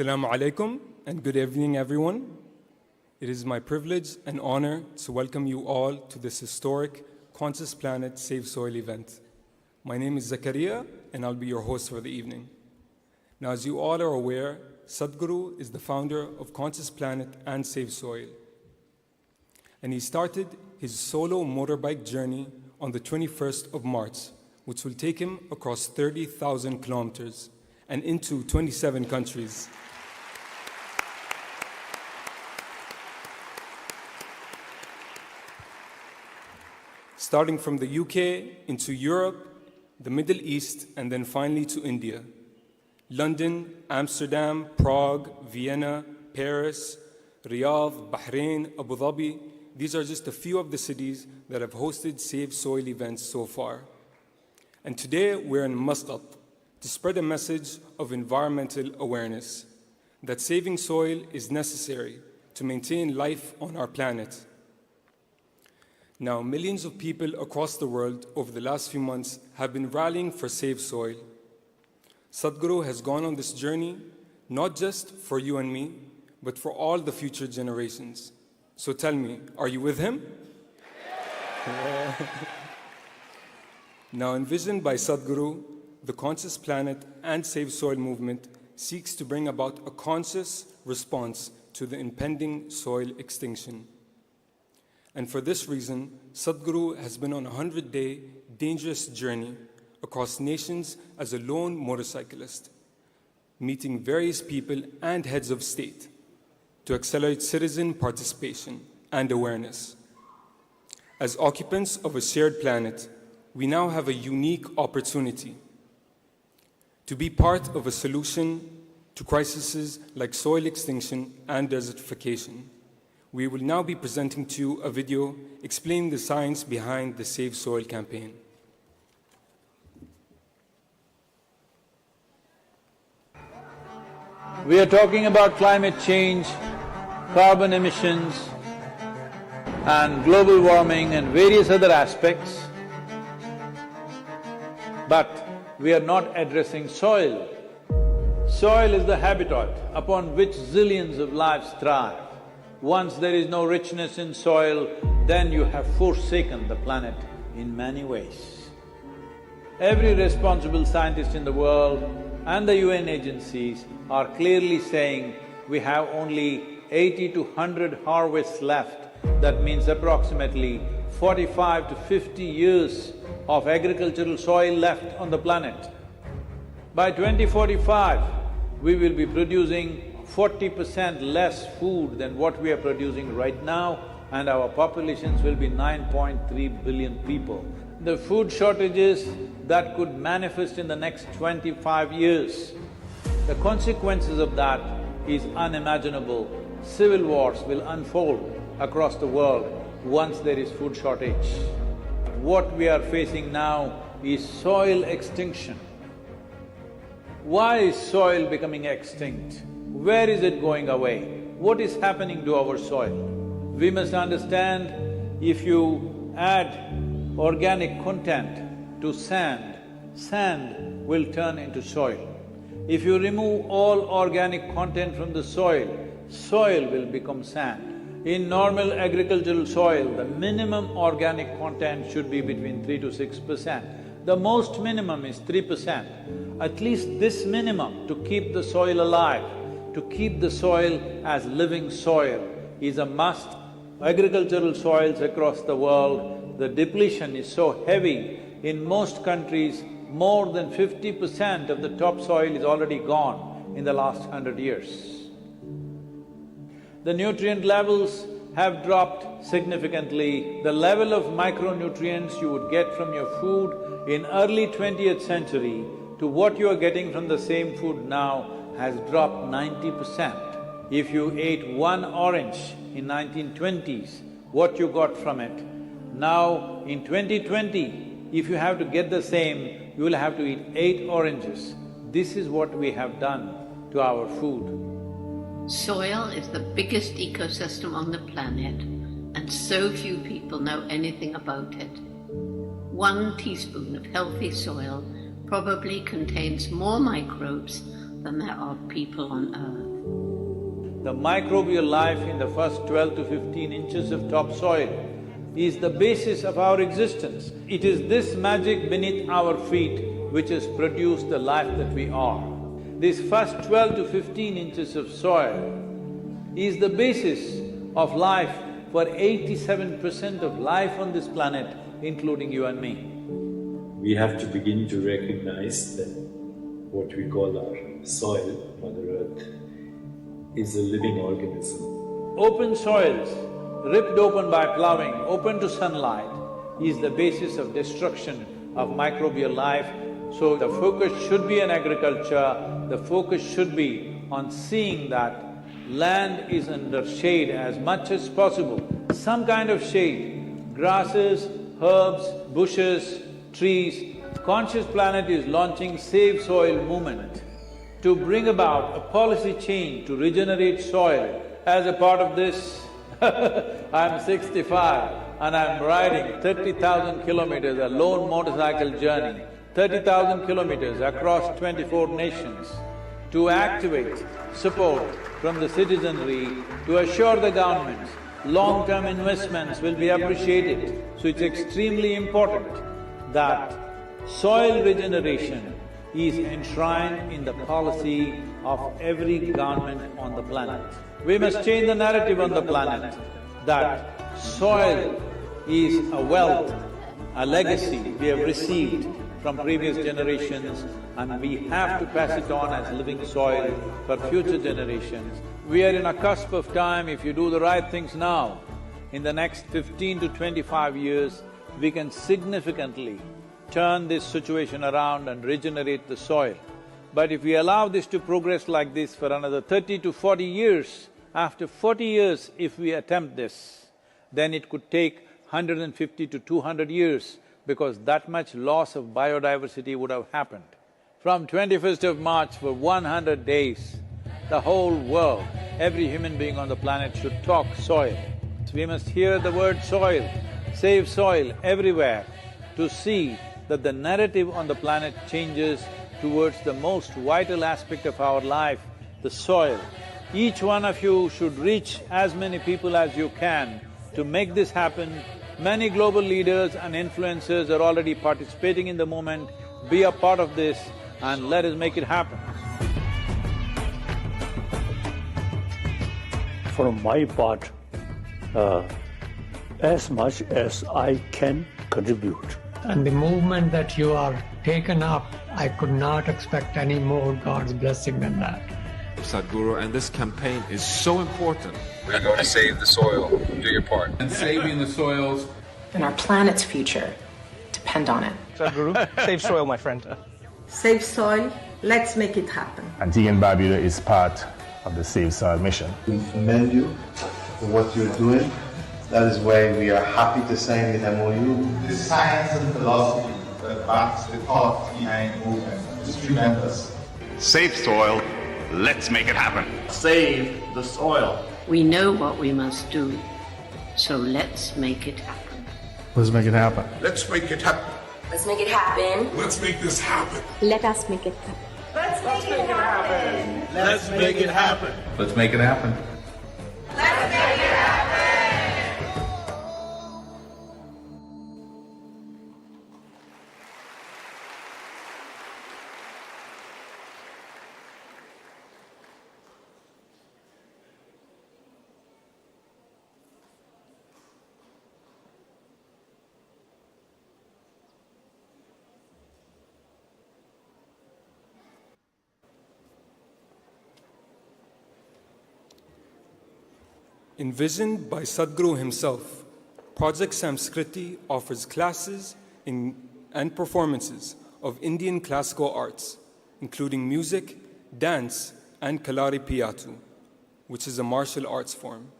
Assalamu alaikum and good evening, everyone. It is my privilege and honor to welcome you all to this historic Conscious Planet Save Soil event. My name is Zakaria and I'll be your host for the evening. Now, as you all are aware, Sadhguru is the founder of Conscious Planet and Save Soil. And he started his solo motorbike journey on the 21st of March, which will take him across 30,000 kilometers and into 27 countries. Starting from the UK into Europe, the Middle East, and then finally to India. London, Amsterdam, Prague, Vienna, Paris, Riyadh, Bahrain, Abu Dhabi. These are just a few of the cities that have hosted Save Soil events so far. And today we're in Muscat to spread a message of environmental awareness, that saving soil is necessary to maintain life on our planet. Now, millions of people across the world over the last few months have been rallying for Save Soil. Sadhguru has gone on this journey, not just for you and me, but for all the future generations. So tell me, are you with him? Now, envisioned by Sadhguru, the Conscious Planet and Save Soil movement seeks to bring about a conscious response to the impending soil extinction. And for this reason, Sadhguru has been on a 100-day dangerous journey across nations as a lone motorcyclist, meeting various people and heads of state to accelerate citizen participation and awareness. As occupants of a shared planet, we now have a unique opportunity to be part of a solution to crises like soil extinction and desertification. We will now be presenting to you a video explaining the science behind the Save Soil campaign. We are talking about climate change, carbon emissions, and global warming and various other aspects, but we are not addressing soil. Soil is the habitat upon which zillions of lives thrive. Once there is no richness in soil, then you have forsaken the planet in many ways. Every responsible scientist in the world and the UN agencies are clearly saying we have only 80 to 100 harvests left. That means approximately 45 to 50 years of agricultural soil left on the planet. By 2045, we will be producing 40% less food than what we are producing right now, and our populations will be 9.3 billion people. The food shortages that could manifest in the next 25 years, the consequences of that is unimaginable. Civil wars will unfold across the world once there is food shortage. What we are facing now is soil extinction. Why is soil becoming extinct? Where is it going away? What is happening to our soil? We must understand, if you add organic content to sand, sand will turn into soil. If you remove all organic content from the soil, soil will become sand. In normal agricultural soil, the minimum organic content should be between 3 to 6%. The most minimum is 3%. At least this minimum to keep the soil alive, to keep the soil as living soil is a must. Agricultural soils across the world, the depletion is so heavy, in most countries, more than 50% of the topsoil is already gone in the last 100 years. The nutrient levels have dropped significantly. The level of micronutrients you would get from your food in early 20th century to what you are getting from the same food now has dropped 90%. If you ate one orange in 1920s, what you got from it. Now in 2020, if you have to get the same, you will have to eat 8 oranges. This is what we have done to our food. Soil is the biggest ecosystem on the planet, and so few people know anything about it. 1 teaspoon of healthy soil probably contains more microbes than there are people on Earth. The microbial life in the first 12 to 15 inches of topsoil is the basis of our existence. It is this magic beneath our feet which has produced the life that we are. This first 12 to 15 inches of soil is the basis of life for 87% of life on this planet, including you and me. We have to begin to recognize that what we call our soil, Mother Earth, is a living organism. Open soils, ripped open by ploughing, open to sunlight, is the basis of destruction of microbial life. So the focus should be on agriculture, the focus should be on seeing that land is under shade as much as possible, some kind of shade, grasses, herbs, bushes, trees. Conscious Planet is launching Save Soil movement to bring about a policy change to regenerate soil. As a part of this, I'm 65 and I'm riding 30,000 kilometers, a lone motorcycle journey, 30,000 kilometers across 24 nations to activate support from the citizenry to assure the governments long-term investments will be appreciated. So it's extremely important that soil regeneration is enshrined in the policy of every government on the planet. We must change the narrative on the planet that soil is a wealth, a legacy we have received from previous generations and we have to pass it on as living soil for future generations. We are in a cusp of time. If you do the right things now, in the next 15 to 25 years, we can significantly turn this situation around and regenerate the soil. But if we allow this to progress like this for another 30 to 40 years, after 40 years if we attempt this, then it could take 150 to 200 years because that much loss of biodiversity would have happened. From 21st of March for 100 days, the whole world, every human being on the planet should talk soil. So we must hear the word soil, save soil everywhere to see that the narrative on the planet changes towards the most vital aspect of our life, the soil. Each one of you should reach as many people as you can to make this happen. Many global leaders and influencers are already participating in the movement. Be a part of this and let us make it happen. For my part, as much as I can contribute. And the movement that you are taken up, I could not expect any more God's blessing than that. Sadhguru, and this campaign is so important. We're going to save the soil. Do your part. And saving the soils. And our planet's future depend on it. Sadhguru, save soil, my friend. Save soil, let's make it happen. Antigua and Barbuda is part of the Save Soil mission. We commend you for what you're doing. That is why we are happy to sign the MOU. The science and philosophy that backs the thought behind the movement is tremendous. Save soil, let's make it happen. Save the soil. We know what we must do, so let's make it happen. Let's make it happen. Let's make it happen. Let's make it happen. Let's make this happen. Let us make it happen. Let's make it happen. Let's make it happen. Let's make it happen. Let's make it happen. Envisioned by Sadhguru himself, Project Samskriti offers classes and performances of Indian classical arts, including music, dance, and Kalari Piyatu, which is a martial arts form.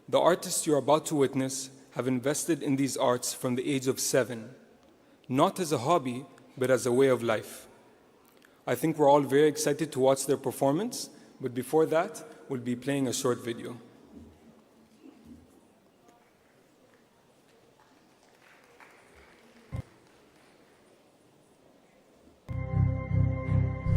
The artists you're about to witness have invested in these arts from the age of 7, not as a hobby, but as a way of life. I think we're all very excited to watch their performance, but before that, we'll be playing a short video.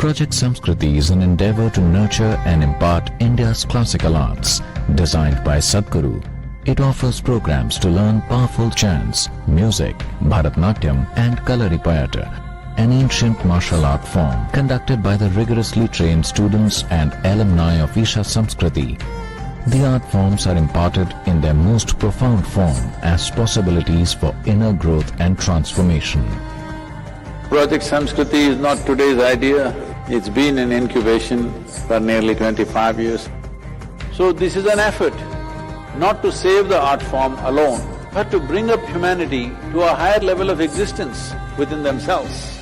Project Samskriti is an endeavor to nurture and impart India's classical arts. Designed by Sadhguru, it offers programs to learn powerful chants, music, Bharatnatyam and Kalaripayattu, an ancient martial art form conducted by the rigorously trained students and alumni of Isha Samskriti. The art forms are imparted in their most profound form as possibilities for inner growth and transformation. Project Samskriti is not today's idea, it's been in incubation for nearly 25 years. So this is an effort not to save the art form alone, but to bring up humanity to a higher level of existence within themselves.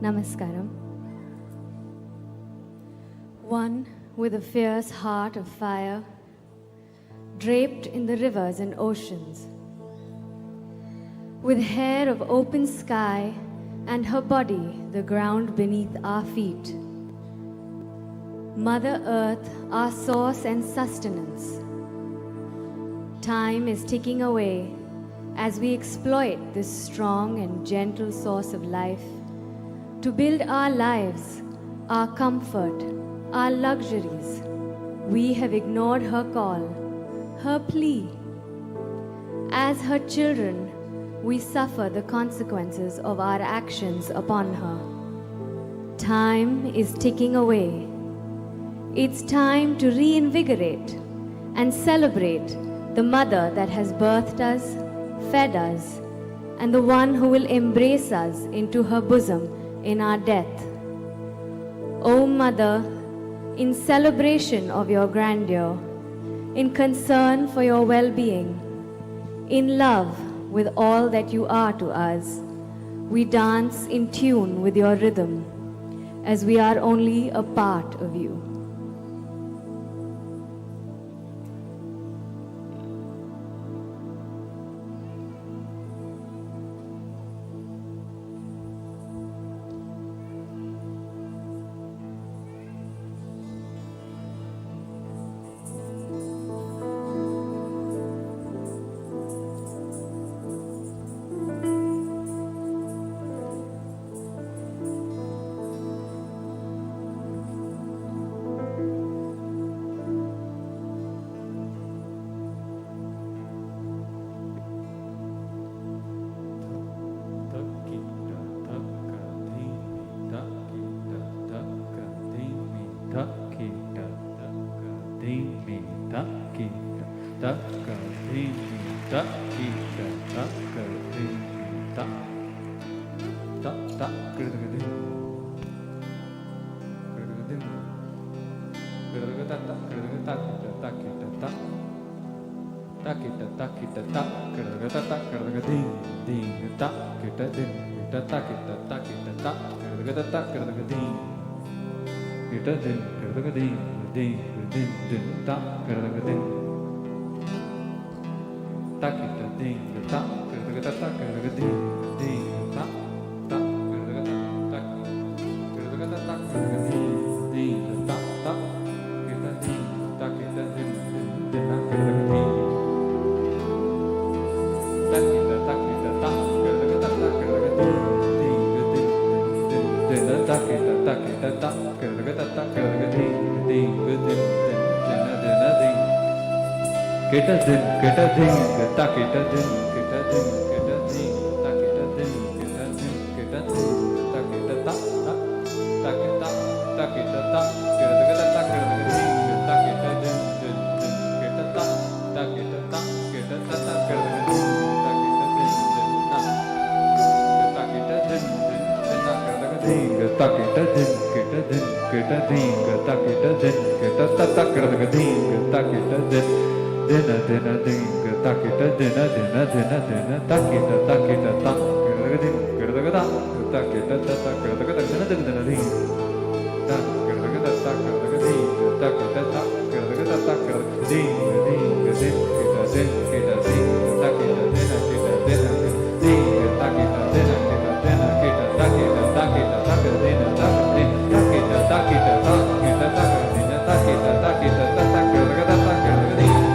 Namaskaram. One with a fierce heart of fire, draped in the rivers and oceans, with hair of open sky and her body the ground beneath our feet. Mother Earth, our source and sustenance. Time is ticking away as we exploit this strong and gentle source of life to build our lives, our comfort, our luxuries. We have ignored her call, her plea. As her children, we suffer the consequences of our actions upon her. Time is ticking away. It's time to reinvigorate and celebrate the mother that has birthed us, fed us, and the one who will embrace us into her bosom in our death. O Mother, in celebration of your grandeur, in concern for your well-being, in love with all that you are to us, we dance in tune with your rhythm, as we are only a part of you. dina dina ding takita dina dina dina dina takita takita tak ding takita takita takita dina dina ding tak takita takita ding takita takita takita ding ding ding kita ding kita ding takita dina kita dina ding takita dina kita dina kita takita takita takita dina takita takita takita takita dina takita takita takita takita ding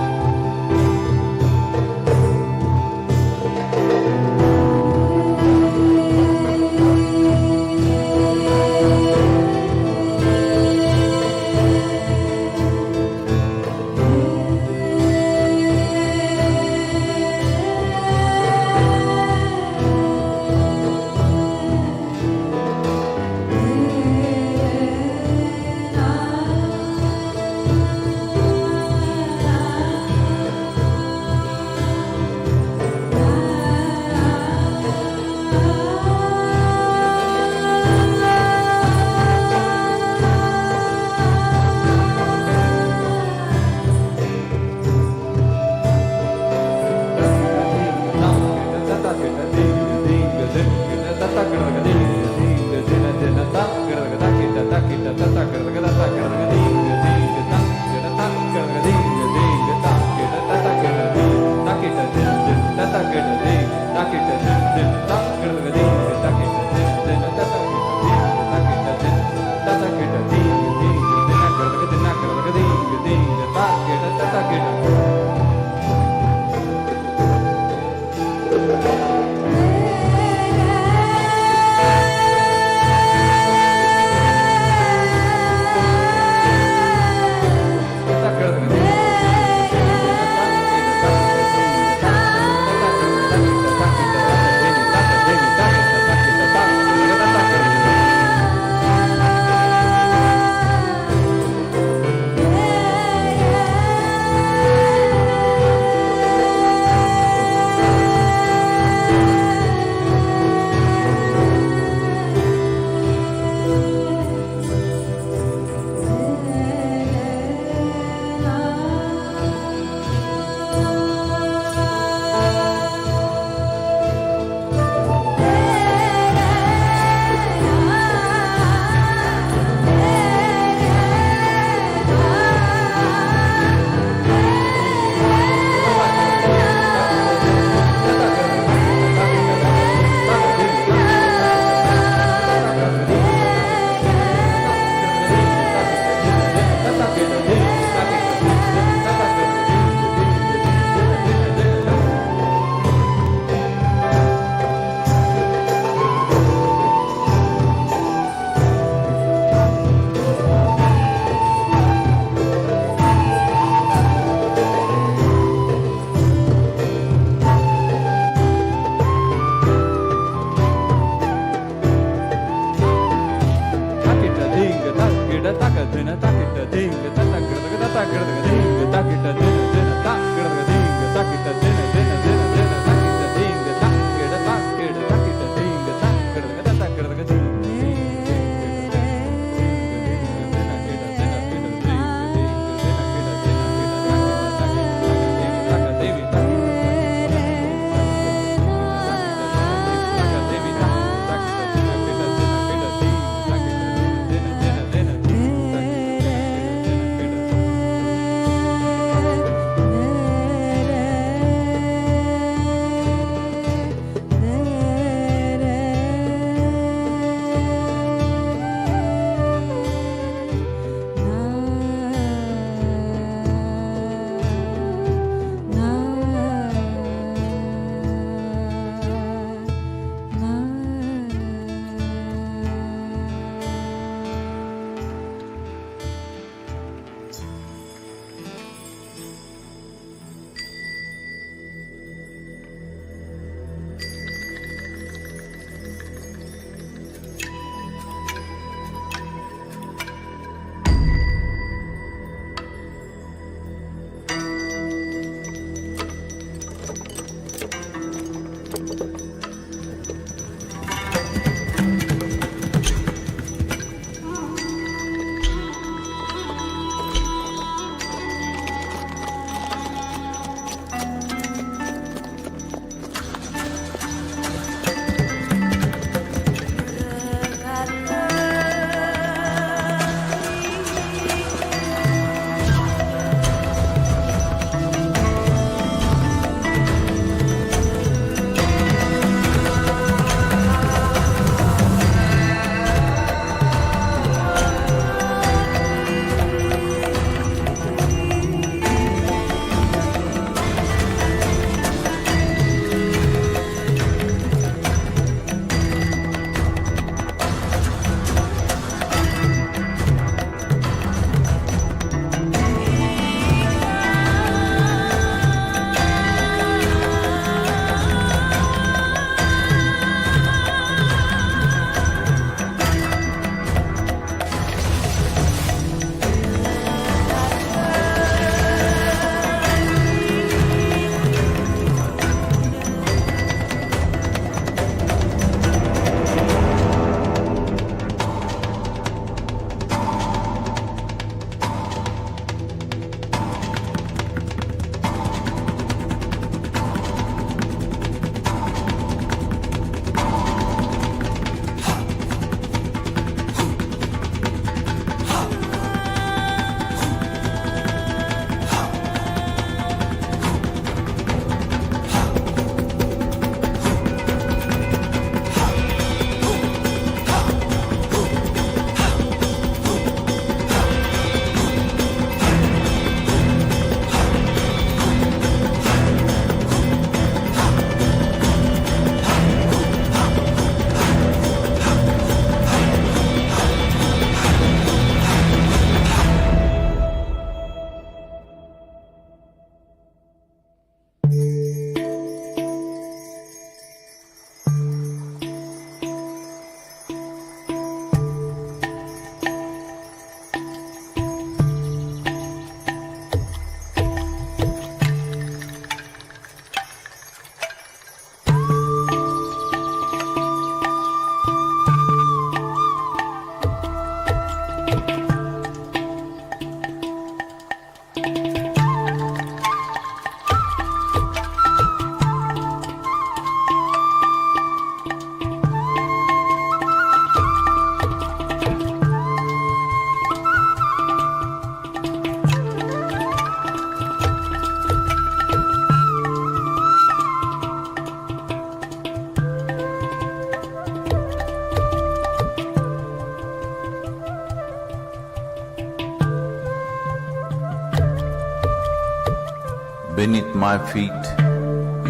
beneath my feet,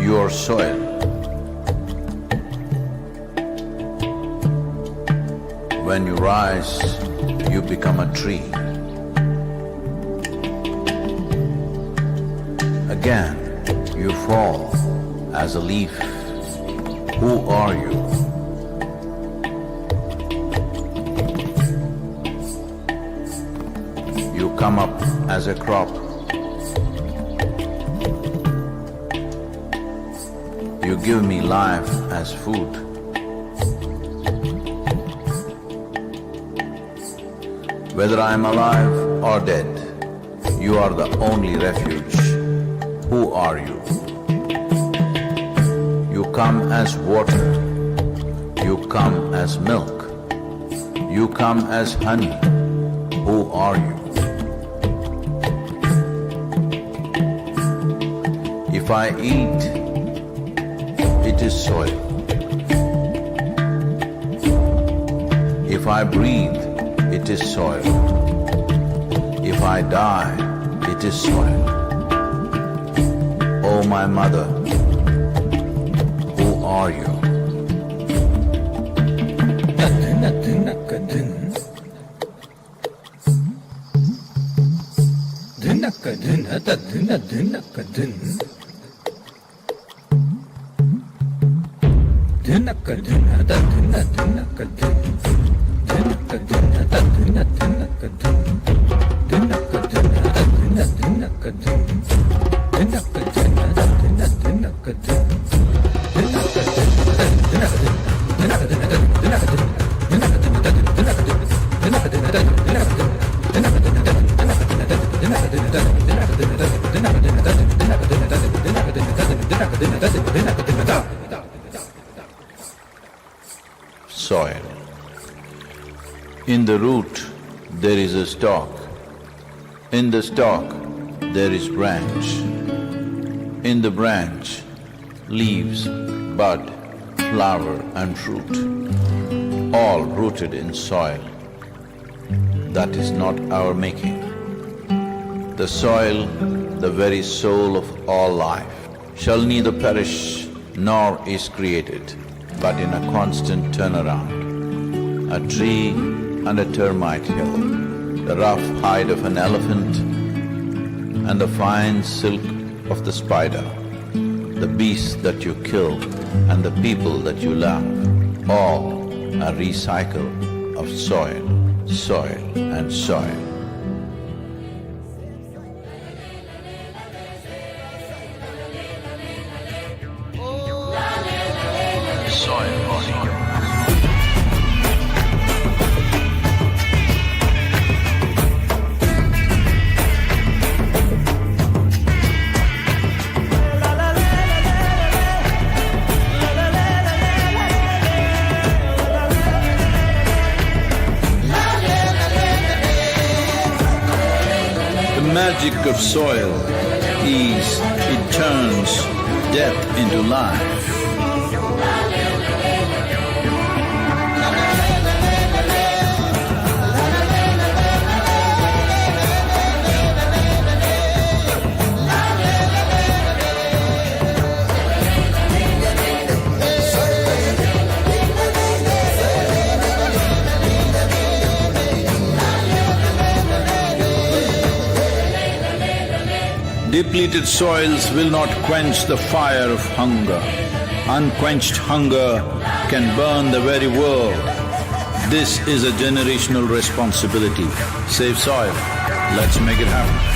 your soil. When you rise, you become a tree. Again, you fall as a leaf. Who are you? You come up as a crop. You give me life as food. Whether I am alive or dead, you are the only refuge. Who are you? You come as water. You come as milk. You come as honey. Who are you? If I eat, it is soil. If I breathe, it is soil. If I die, it is soil. Oh, my mother, who are you? Soil. In the root, there is a stalk. In the stalk, there is branch. In the branch, leaves, bud, flower and fruit, all rooted in soil. That is not our making. The soil, the very soul of all life, shall neither perish nor is created, but in a constant turnaround. A tree and a termite hill, the rough hide of an elephant and the fine silk of the spider, the beasts that you kill and the people that you love, all a recycle of soil, soil and soil. The magic of soil is it turns death into life. Depleted soils will not quench the fire of hunger. Unquenched hunger can burn the very world. This is a generational responsibility. Save soil. Let's make it happen.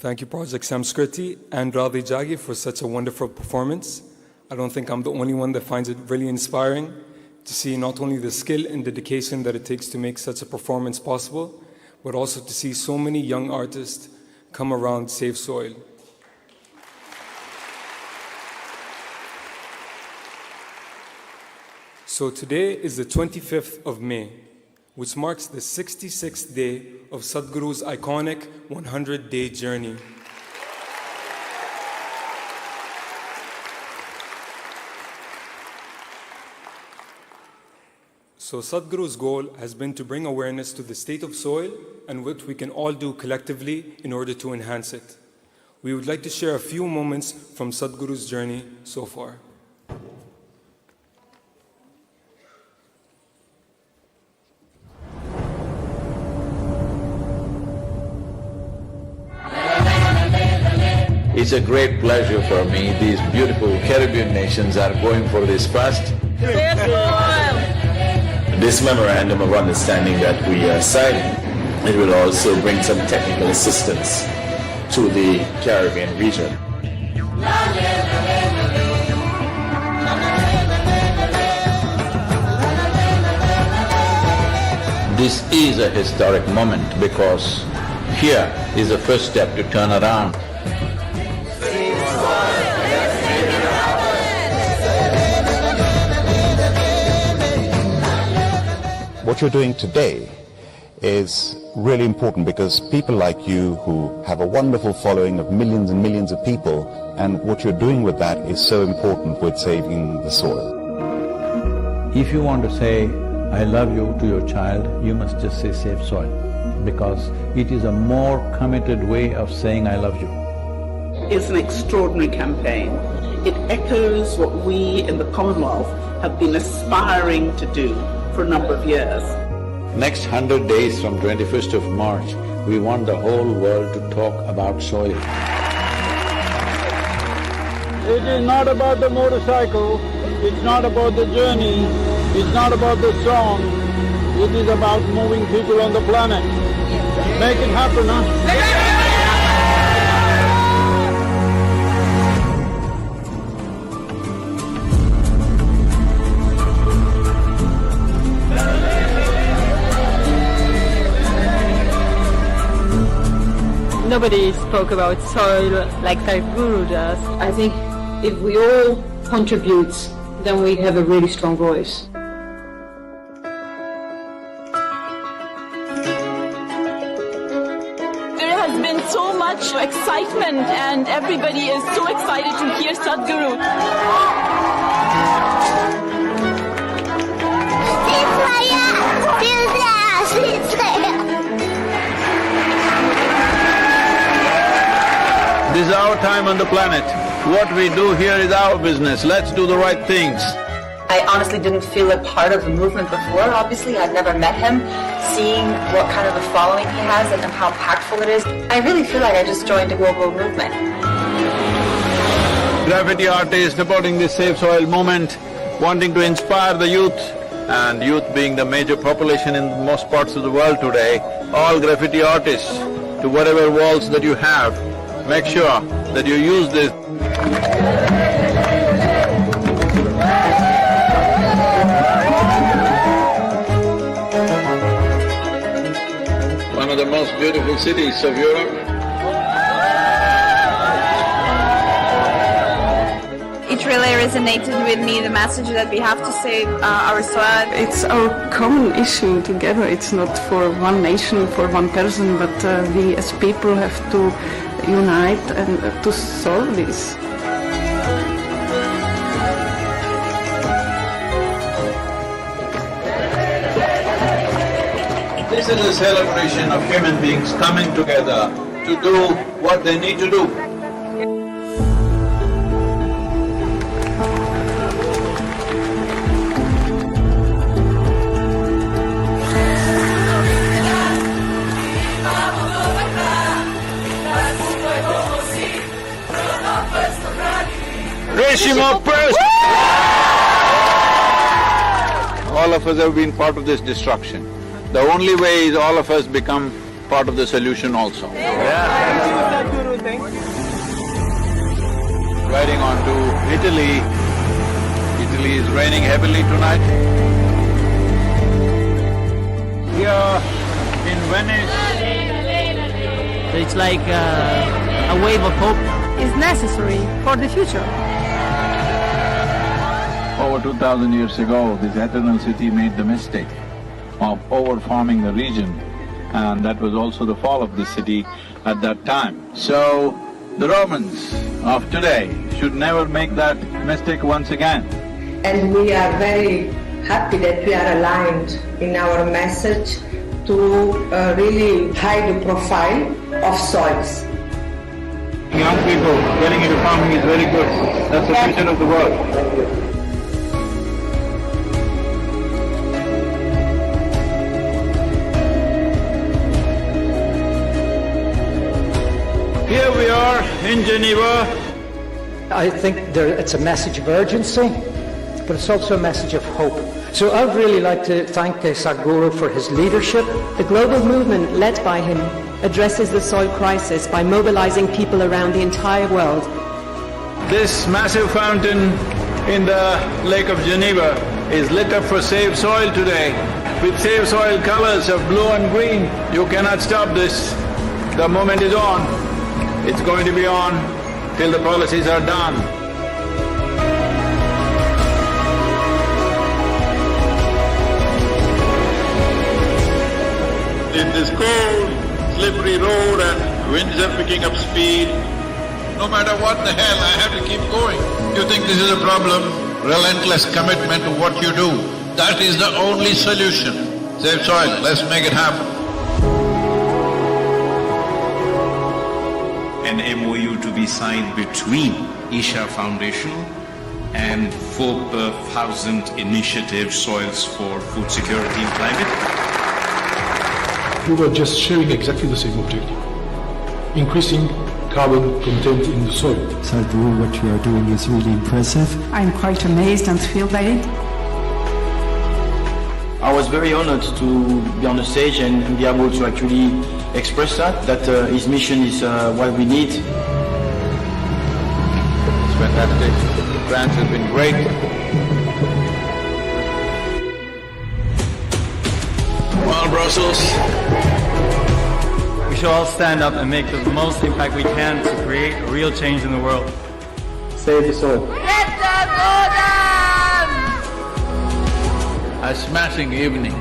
Thank you, Project Samskriti and Radhi Jagi, for such a wonderful performance. I don't think I'm the only one that finds it really inspiring to see not only the skill and dedication that it takes to make such a performance possible, but also to see so many young artists come around Save Soil. So today is the 25th of May, which marks the 66th day of Sadhguru's iconic 100-day journey. So Sadhguru's goal has been to bring awareness to the state of soil and what we can all do collectively in order to enhance it. We would like to share a few moments from Sadhguru's journey so far. It's a great pleasure for me. These beautiful Caribbean nations are going for this fast. This memorandum of understanding that we are signing, it will also bring some technical assistance to the Caribbean region. This is a historic moment because here is the first step to turn around. What you're doing today is really important because people like you who have a wonderful following of millions and millions of people, and what you're doing with that is so important with saving the soil. If you want to say, I love you to your child, you must just say save soil, because it is a more committed way of saying I love you. It's an extraordinary campaign. It echoes what we in the Commonwealth have been aspiring to do for a number of years. Next 100 days from 21st of March, we want the whole world to talk about soil. It is not about the motorcycle, it's not about the journey, it's not about the song, it is about moving people on the planet. Make it happen, huh? Nobody spoke about soil like Sadhguru does. I think if we all contribute, then we have a really strong voice. There has been so much excitement and everybody is so excited to hear Sadhguru. This is our time on the planet. What we do here is our business. Let's do the right things. I honestly didn't feel a part of the movement before. Obviously, I'd never met him. Seeing what kind of a following he has and how impactful it is, I really feel like I just joined a global movement. Graffiti artists supporting this Save Soil movement, wanting to inspire the youth, and youth being the major population in most parts of the world today, all graffiti artists, to whatever walls that you have, make sure that you use this. One of the most beautiful cities of Europe. It really resonated with me, the message that we have to save our soil. It's our common issue together. It's not for one nation, for one person, but we as people have to unite and to solve this. This is a celebration of human beings coming together to do what they need to do. All of us have been part of this destruction. The only way is all of us become part of the solution also. Thank you, Sadhguru. think? Riding on to Italy. Italy is raining heavily tonight. Here in Venice. It's like a wave of hope. Is necessary for the future. Over 2000 years ago, this eternal city made the mistake of overfarming the region, and that was also the fall of the city at that time. So, the Romans of today should never make that mistake once again. And we are very happy that we are aligned in our message to really high the profile of soils. Young people getting into farming is very good. That's the future of the world. Here we are in Geneva. I think it's a message of urgency, but it's also a message of hope. So I'd really like to thank Sadhguru for his leadership. The global movement led by him addresses the soil crisis by mobilizing people around the entire world. This massive fountain in the Lake of Geneva is lit up for Save Soil today with Save Soil colors of blue and green. You cannot stop this. The moment is on. It's going to be on till the policies are done. In this cold, slippery road and winds are picking up speed, no matter what the hell, I have to keep going. You think this is a problem? Relentless commitment to what you do. That is the only solution. Save soil, let's make it happen. An MOU to be signed between Isha Foundation and 4,000 Initiative Soils for Food Security and Climate. We were just sharing exactly the same objective, increasing carbon content in the soil. Sadhguru, what you are doing is really impressive. I'm quite amazed and thrilled by it. I was very honored to be on the stage and be able to actually express that his mission is what we need. It's fantastic. France has been great. Well, Brussels. We should all stand up and make the most impact we can to create a real change in the world. Save the soil. Let the go down! A smashing evening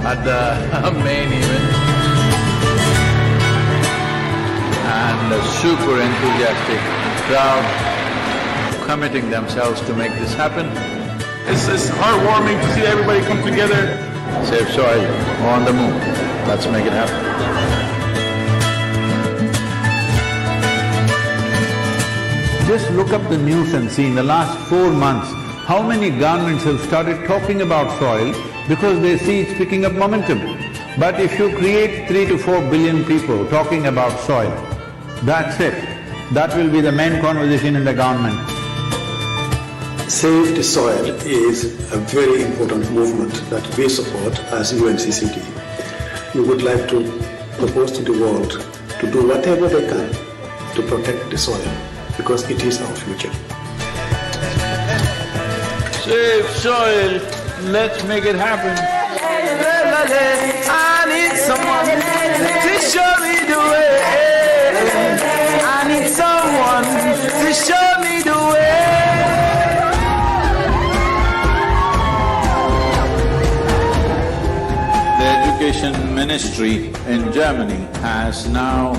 at the main event. And a super enthusiastic crowd committing themselves to make this happen. It's heartwarming to see everybody come together. Save soil, on the move. Let's make it happen. Just look up the news and see in the last 4 months how many governments have started talking about soil because they see it's picking up momentum. But if you create 3 to 4 billion people talking about soil, that's it. That will be the main conversation in the government. Save the Soil is a very important movement that we support as UNCCT. We would like to propose to the world to do whatever they can to protect the soil because it is our future. Save soil, let's make it happen. I need someone to show me the way. I need someone to show me the way. The education ministry in Germany has now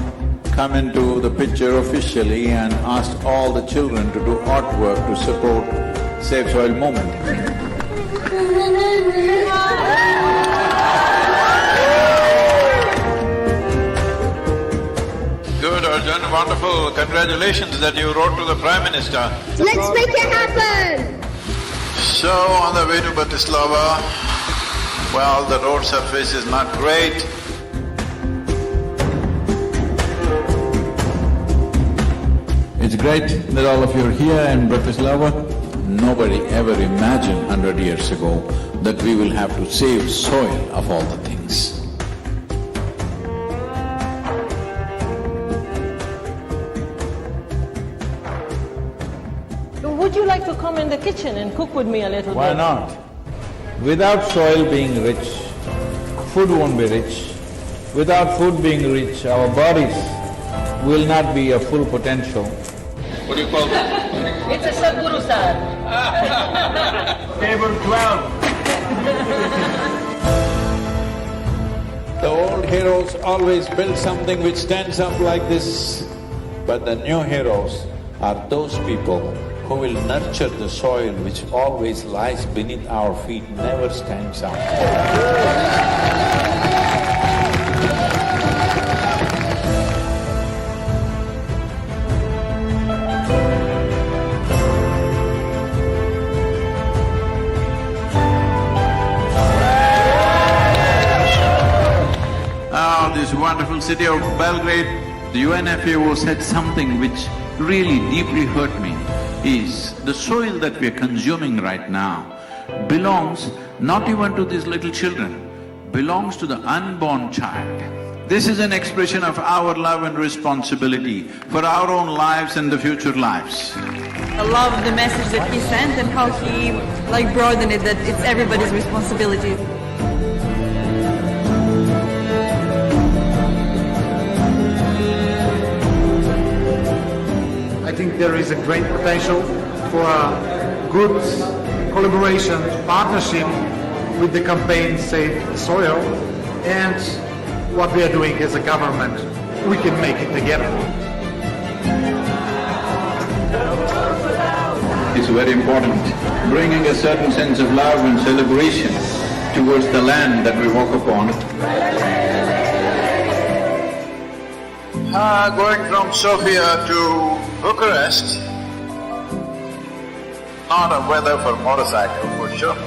come into the picture officially and asked all the children to do artwork to support Save Soil movement. Good, Arjun, wonderful. Congratulations that you wrote to the Prime Minister. Let's make it happen! So, on the way to Bratislava, well, the road surface is not great. It's great that all of you are here in Bratislava. Nobody ever imagined 100 years ago that we will have to save soil of all the things. to come in the kitchen and cook with me a little bit? Why not? Without soil being rich, food won't be rich. Without food being rich, our bodies will not be a full potential. What do you call that? It's a Sadhguru sir. Table 12. The old heroes always build something which stands up like this, but the new heroes are those people who will nurture the soil which always lies beneath our feet, never stands up. This wonderful city of Belgrade, the UNFAO said something which really deeply hurt me, is the soil that we are consuming right now belongs not even to these little children, belongs to the unborn child. This is an expression of our love and responsibility for our own lives and the future lives. I love the message that he sent and how he broadened it, that it's everybody's responsibility. I think there is a great potential for a good collaboration, partnership with the campaign Save Soil, and what we are doing as a government. We can make it together. It's very important, bringing a certain sense of love and celebration towards the land that we walk upon. Going from Sofia to Bucharest, not a weather for motorcycle for sure.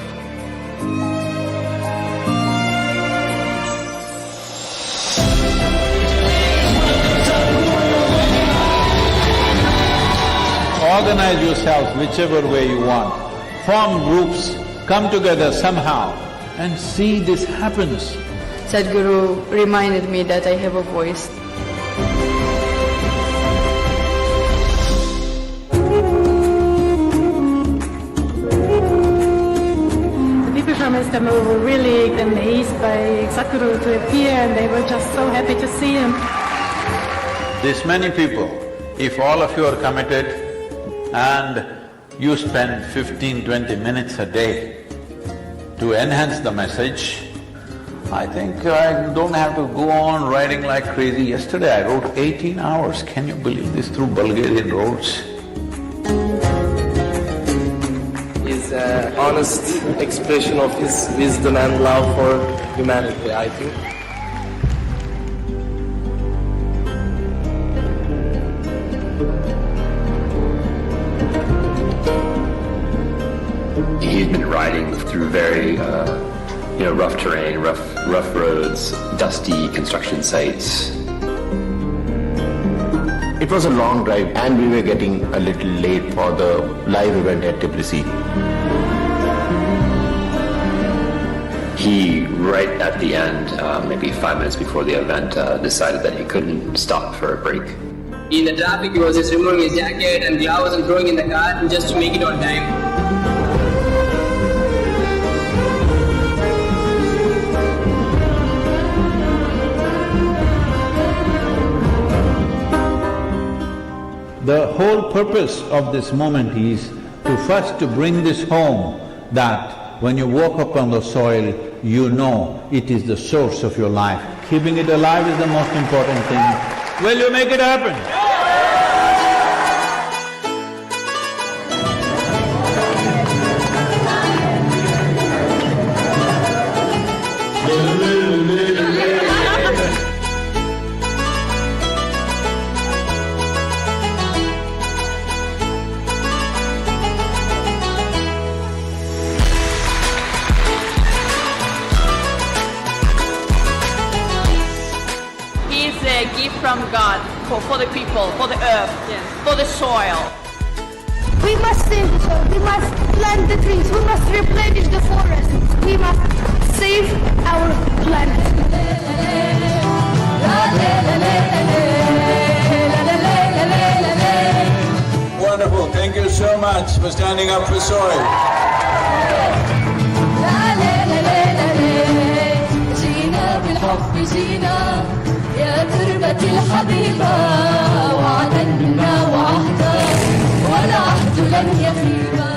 Organize yourselves whichever way you want, form groups, come together somehow and see this happens. Sadhguru reminded me that I have a voice. From Istanbul were really amazed by Sadhguru to appear, and they were just so happy to see him. This many people, if all of you are committed and you spend 15–20 minutes a day to enhance the message, I think I don't have to go on riding like crazy. Yesterday I rode 18 hours, can you believe this, through Bulgarian roads? Honest expression of his wisdom and love for humanity, I think. He's been riding through very, rough terrain, rough roads, dusty construction sites. It was a long drive and we were getting a little late for the live event at Tbilisi. He, right at the end, maybe 5 minutes before the event, decided that he couldn't stop for a break. In the traffic, he was just removing his jacket and gloves and throwing in the car just to make it on time. The whole purpose of this moment is to bring this home, that when you walk upon the soil, you know it is the source of your life. Keeping it alive is the most important thing. Will you make it happen? From God, for the people, for the earth, for the soil. We must save the soil, we must plant the trees, we must replenish the forests, we must save our planet. Wonderful, thank you so much. much for standing up for soil.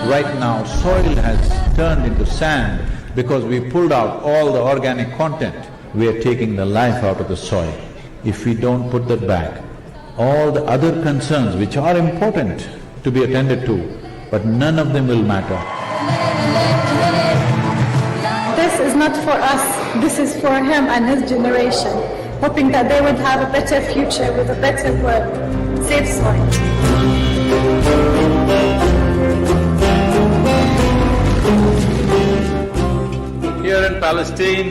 Right now, soil has turned into sand because we pulled out all the organic content. We are taking the life out of the soil. If we don't put that back, all the other concerns which are important to be attended to, but none of them will matter. This is not for us, this is for him and his generation, hoping that they would have a better future with a better world. Save soil. Here in Palestine,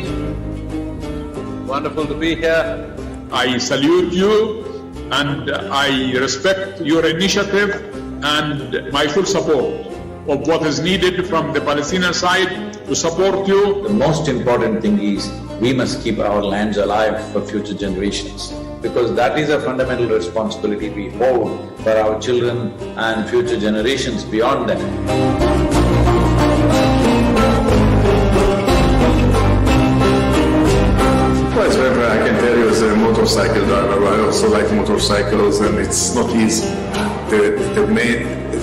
wonderful to be here. I salute you and I respect your initiative and my full support of what is needed from the Palestinian side to support you. The most important thing is we must keep our lands alive for future generations, because that is a fundamental responsibility we hold for our children and future generations beyond them. Whatever I can tell you as a motorcycle driver, I also like motorcycles, and it's not easy.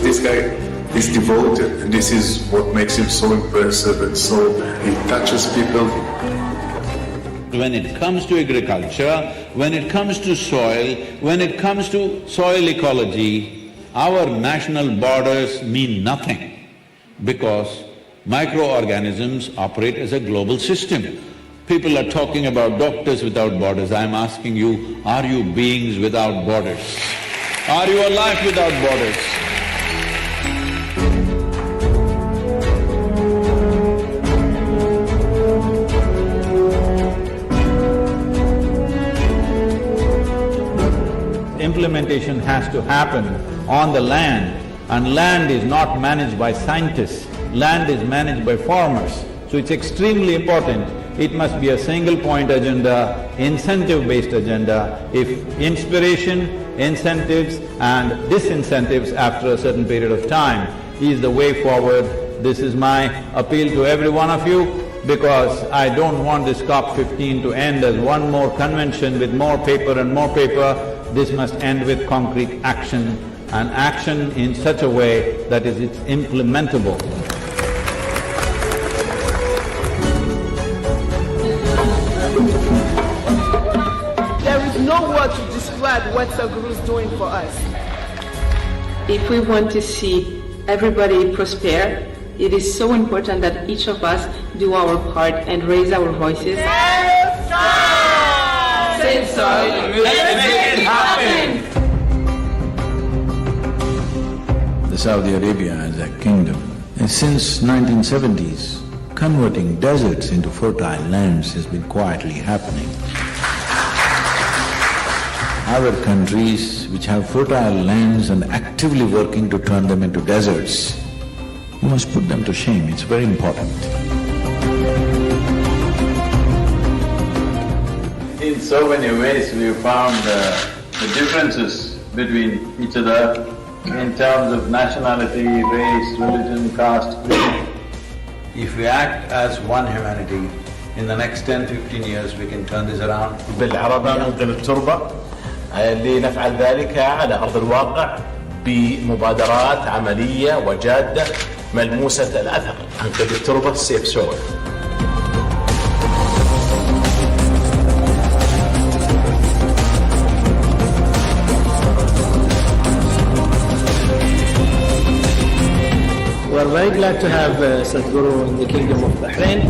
This guy is devoted, and this is what makes him so impressive, and so he touches people. When it comes to agriculture, when it comes to soil, when it comes to soil ecology, our national borders mean nothing, because microorganisms operate as a global system. People are talking about doctors without borders. I'm asking you, are you beings without borders? Are you a life without borders? Implementation has to happen on the land, and land is not managed by scientists, land is managed by farmers. So it's extremely important. It must be a single-point agenda, incentive-based agenda. If inspiration, incentives and disincentives after a certain period of time is the way forward, this is my appeal to every one of you, because I don't want this COP15 to end as one more convention with more paper and more paper. This must end with concrete action, and action in such a way that it's implementable. There is no word to describe what Sadhguru is doing for us. If we want to see everybody prosper, it is so important that each of us do our part and raise our voices. Save soil, let's make it happen! The Saudi Arabia as a kingdom, and since 1970s, converting deserts into fertile lands has been quietly happening. Other countries which have fertile lands and actively working to turn them into deserts, you must put them to shame, it's very important. In so many ways, we found the differences between each other in terms of nationality, race, religion, caste, creed. If we act as one humanity, in the next 10-15 years we can turn this around. بالعربة ننقل التربة لنفعل ذلك على أرض الواقع بمبادرات عملية وجادة ملموسة الأثر. ننقل التربة سيف سويل. We're very glad to have Sadhguru in the Kingdom of Bahrain.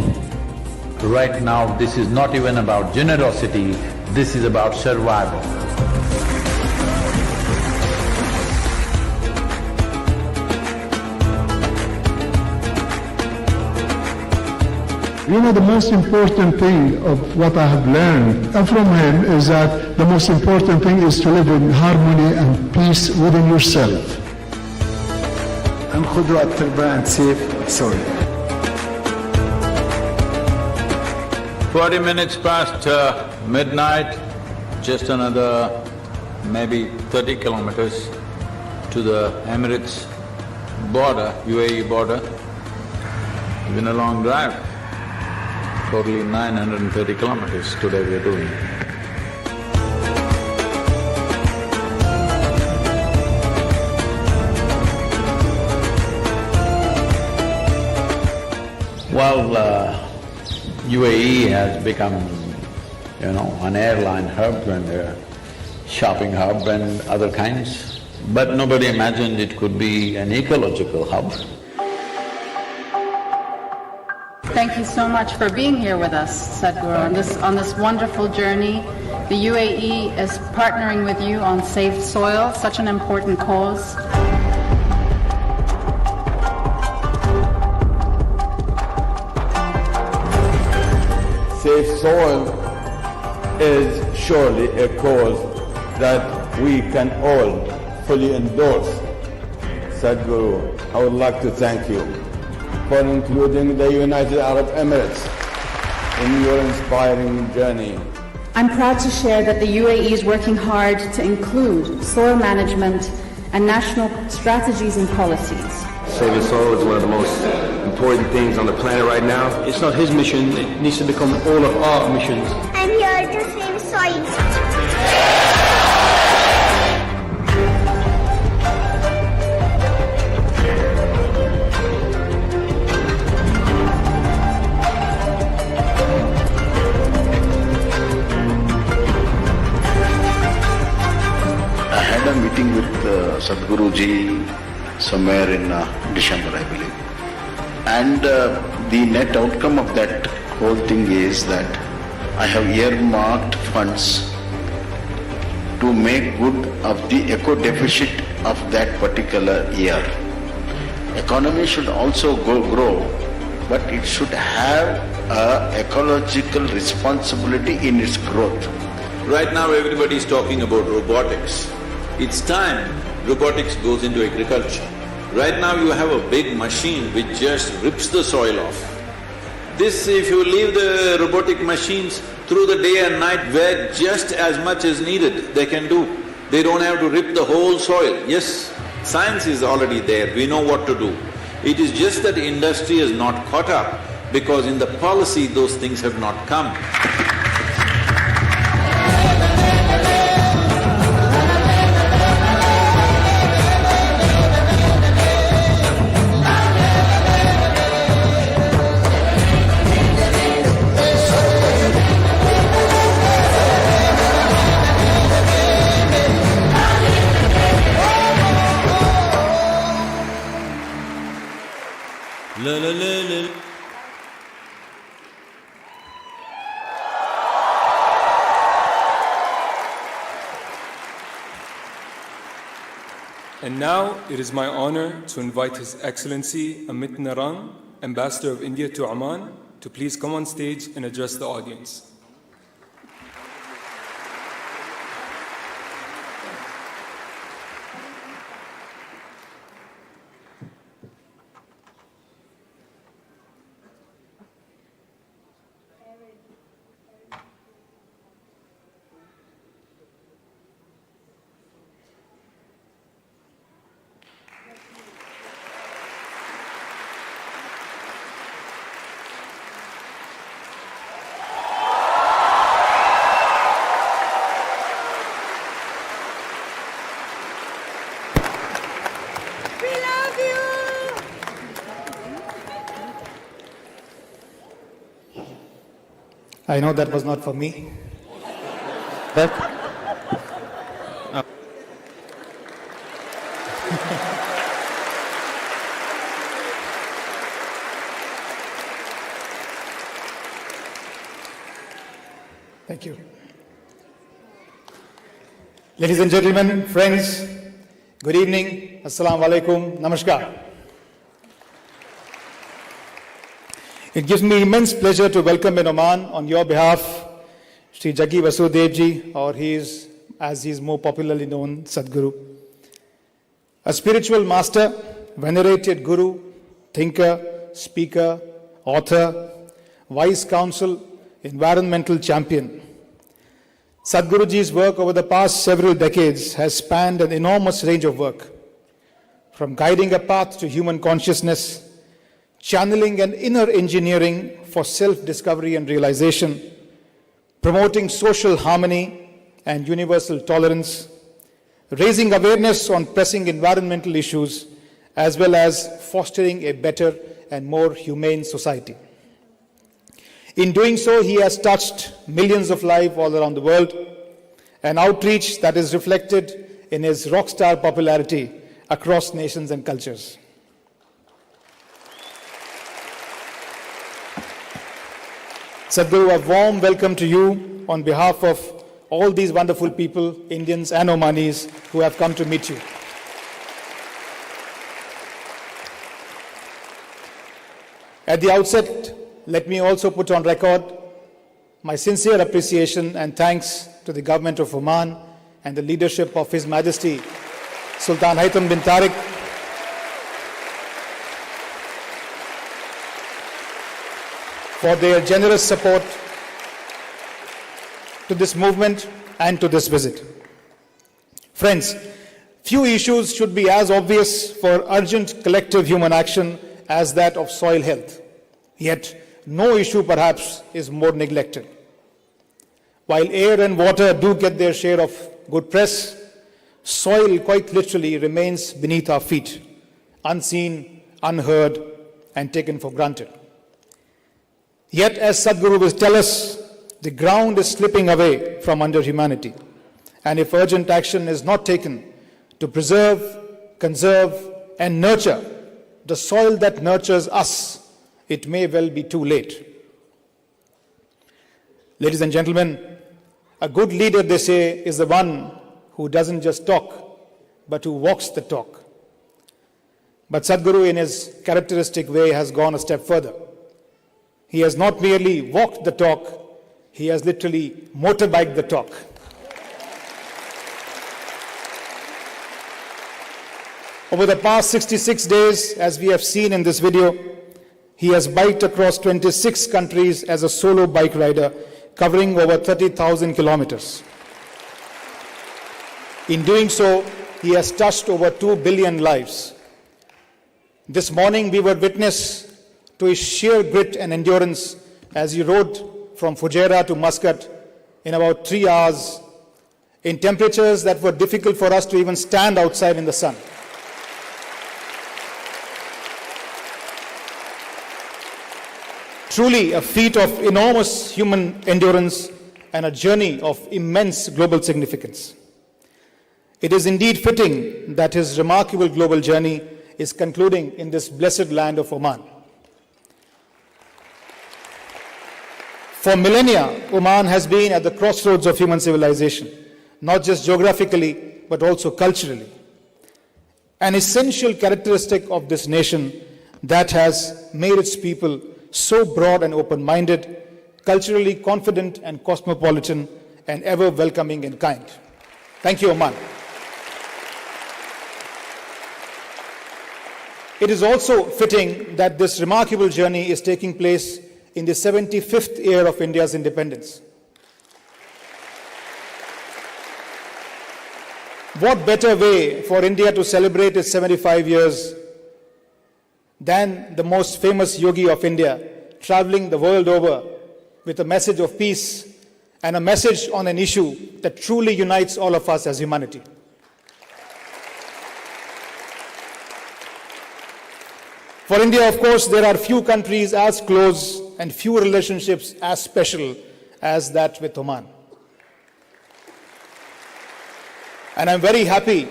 Right now, this is not even about generosity, this is about survival. You know, the most important thing of what I have learned from him is that the most important thing is to live in harmony and peace within yourself. And خذوا التربة and save soil. 40 minutes past midnight, just another maybe 30 kilometers to the Emirates border, UAE border. It's been a long drive, totally 930 kilometers today we are doing. Well, UAE has become, an airline hub and a shopping hub and other kinds, but nobody imagined it could be an ecological hub. Thank you so much for being here with us, Sadhguru, on this wonderful journey. The UAE is partnering with you on Safe Soil, such an important cause. Safe soil is surely a cause that we can all fully endorse. Sadhguru, I would like to thank you for including the United Arab Emirates in your inspiring journey. I'm proud to share that the UAE is working hard to include soil management and national strategies and policies. Saving soil is one of the most important things on the planet right now. It's not his mission, it needs to become all of our missions. I'm here to save soil. I had a meeting with Sadhguru ji somewhere in December, I believe. And the net outcome of that whole thing is that I have earmarked funds to make good of the eco deficit of that particular year. Economy should also grow, but it should have an ecological responsibility in its growth. Right now everybody is talking about robotics. It's time robotics goes into agriculture. Right now you have a big machine which just rips the soil off. This, if you leave the robotic machines through the day and night where just as much as needed they can do. They don't have to rip the whole soil. Yes, science is already there, we know what to do. It is just that industry has not caught up because in the policy those things have not come. And now it is my honor to invite His Excellency Amit Narang, Ambassador of India to Oman, to please come on stage and address the audience. I know that was not for me. Thank you. Ladies and gentlemen, friends, good evening. Assalamu alaikum. Namaskar. It gives me immense pleasure to welcome in Oman on your behalf Sri Jaggi Vasudev ji, or as he is more popularly known, Sadhguru. A spiritual master, venerated guru, thinker, speaker, author, wise counsel, environmental champion. Sadhguruji's work over the past several decades has spanned an enormous range of work, from guiding a path to human consciousness, channeling an inner engineering for self-discovery and realization, promoting social harmony and universal tolerance, raising awareness on pressing environmental issues, as well as fostering a better and more humane society. In doing so, he has touched millions of lives all around the world, an outreach that is reflected in his rock star popularity across nations and cultures. Sadhguru, a warm welcome to you on behalf of all these wonderful people, Indians and Omanis, who have come to meet you. At the outset, let me also put on record my sincere appreciation and thanks to the government of Oman and the leadership of His Majesty Sultan Haitham bin Tariq for their generous support to this movement and to this visit. Friends, few issues should be as obvious for urgent collective human action as that of soil health. Yet, no issue perhaps is more neglected. While air and water do get their share of good press, soil quite literally remains beneath our feet, unseen, unheard, and taken for granted. Yet, as Sadhguru will tell us, the ground is slipping away from under humanity. And if urgent action is not taken to preserve, conserve, and nurture the soil that nurtures us, it may well be too late. Ladies and gentlemen, a good leader, they say, is the one who doesn't just talk, but who walks the talk. But Sadhguru, in his characteristic way, has gone a step further. He has not merely walked the talk, he has literally motorbiked the talk. Over the past 66 days, as we have seen in this video, he has biked across 26 countries as a solo bike rider, covering over 30,000 kilometers. In doing so, he has touched over 2 billion lives. This morning, we were witness to his sheer grit and endurance as he rode from Fujairah to Muscat in about 3 hours in temperatures that were difficult for us to even stand outside in the sun. Truly a feat of enormous human endurance and a journey of immense global significance. It is indeed fitting that his remarkable global journey is concluding in this blessed land of Oman. For millennia, Oman has been at the crossroads of human civilization, not just geographically, but also culturally. An essential characteristic of this nation that has made its people so broad and open-minded, culturally confident and cosmopolitan, and ever welcoming and kind. Thank you, Oman. It is also fitting that this remarkable journey is taking place in the 75th year of India's independence. What better way for India to celebrate its 75 years than the most famous yogi of India, traveling the world over with a message of peace and a message on an issue that truly unites all of us as humanity. For India, of course, there are few countries as close and few relationships as special as that with Oman. And I'm very happy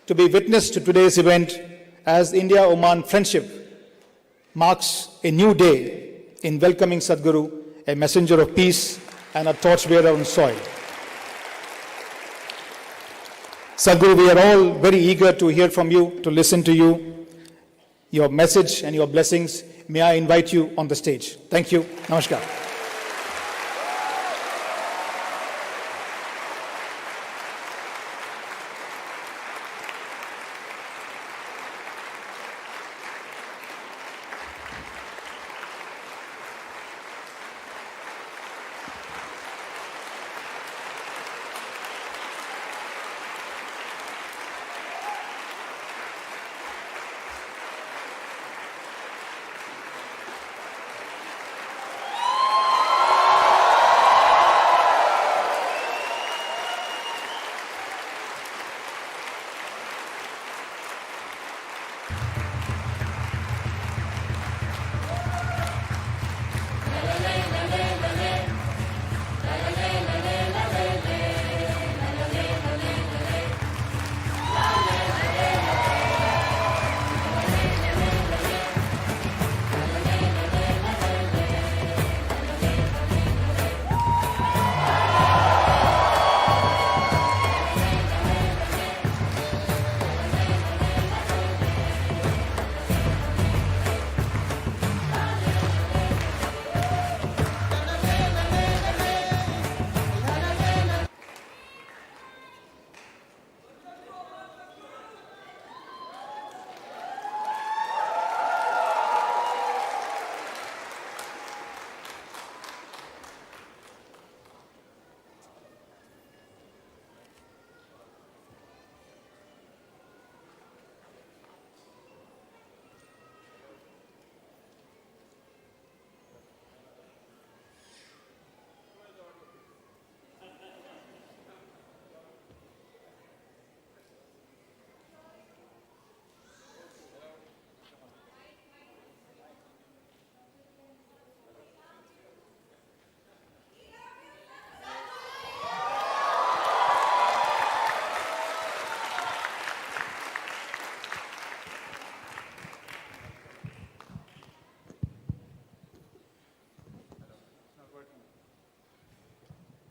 to be witness to today's event as India-Oman friendship marks a new day in welcoming Sadhguru, a messenger of peace and a torchbearer on soil. Sadhguru, we are all very eager to hear from you, to listen to you, your message and your blessings. May I invite you on the stage. Thank you. Namaskar.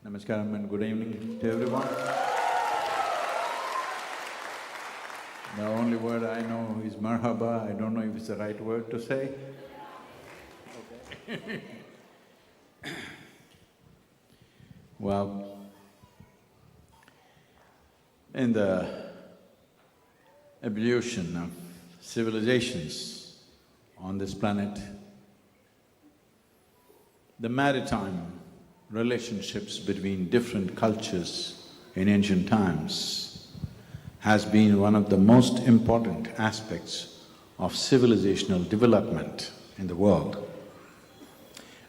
Namaskaram and good evening to everyone. The only word I know is marhaba. I don't know if it's the right word to say. Okay. Well, in the evolution of civilizations on this planet, the maritime relationships between different cultures in ancient times has been one of the most important aspects of civilizational development in the world.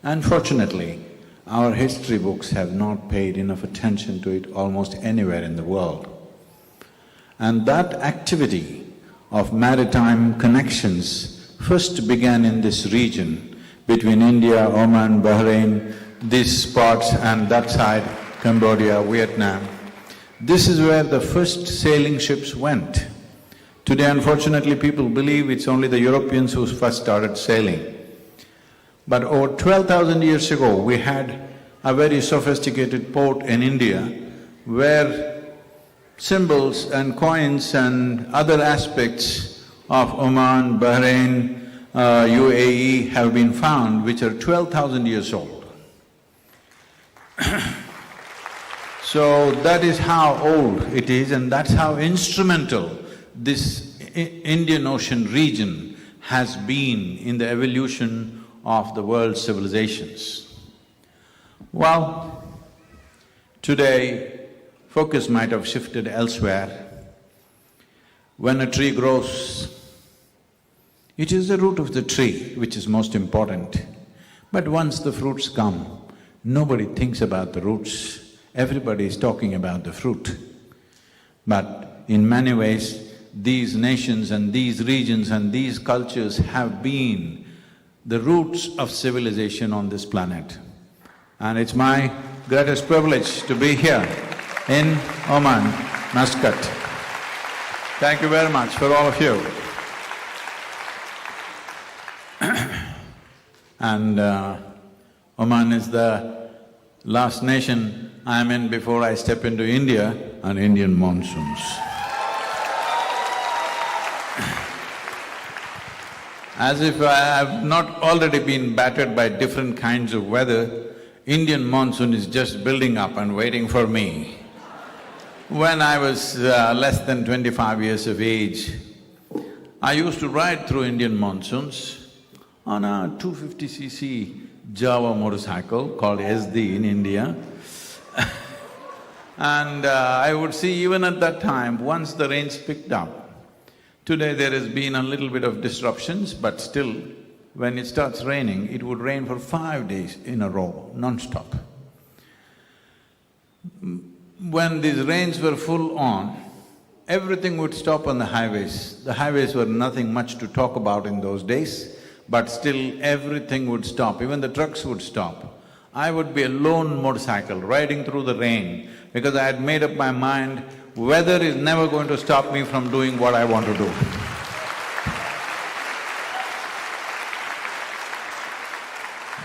Unfortunately, our history books have not paid enough attention to it almost anywhere in the world. And that activity of maritime connections first began in this region between India, Oman, Bahrain, these parts and that side, Cambodia, Vietnam. This is where the first sailing ships went. Today, unfortunately, people believe it's only the Europeans who first started sailing. But over 12,000 years ago, we had a very sophisticated port in India where symbols and coins and other aspects of Oman, Bahrain, UAE have been found which are 12,000 years old. So that is how old it is and that's how instrumental this Indian Ocean region has been in the evolution of the world's civilizations. Well, today focus might have shifted elsewhere. When a tree grows, it is the root of the tree which is most important. But once the fruits come, nobody thinks about the roots, everybody is talking about the fruit. But in many ways, these nations and these regions and these cultures have been the roots of civilization on this planet. And it's my greatest privilege to be here in Oman, Muscat. Thank you very much for all of you. And Oman is the last nation I'm in before I step into India and Indian monsoons. As if I have not already been battered by different kinds of weather, Indian monsoon is just building up and waiting for me. When I was less than 25 years of age, I used to ride through Indian monsoons on a 250cc Java motorcycle called SD in India. And I would see even at that time, once the rains picked up, today there has been a little bit of disruptions, but still, when it starts raining, it would rain for 5 days in a row, non-stop. When these rains were full on, everything would stop on the highways. The highways were nothing much to talk about in those days, but still everything would stop, even the trucks would stop. I would be a lone motorcycle riding through the rain because I had made up my mind, weather is never going to stop me from doing what I want to do.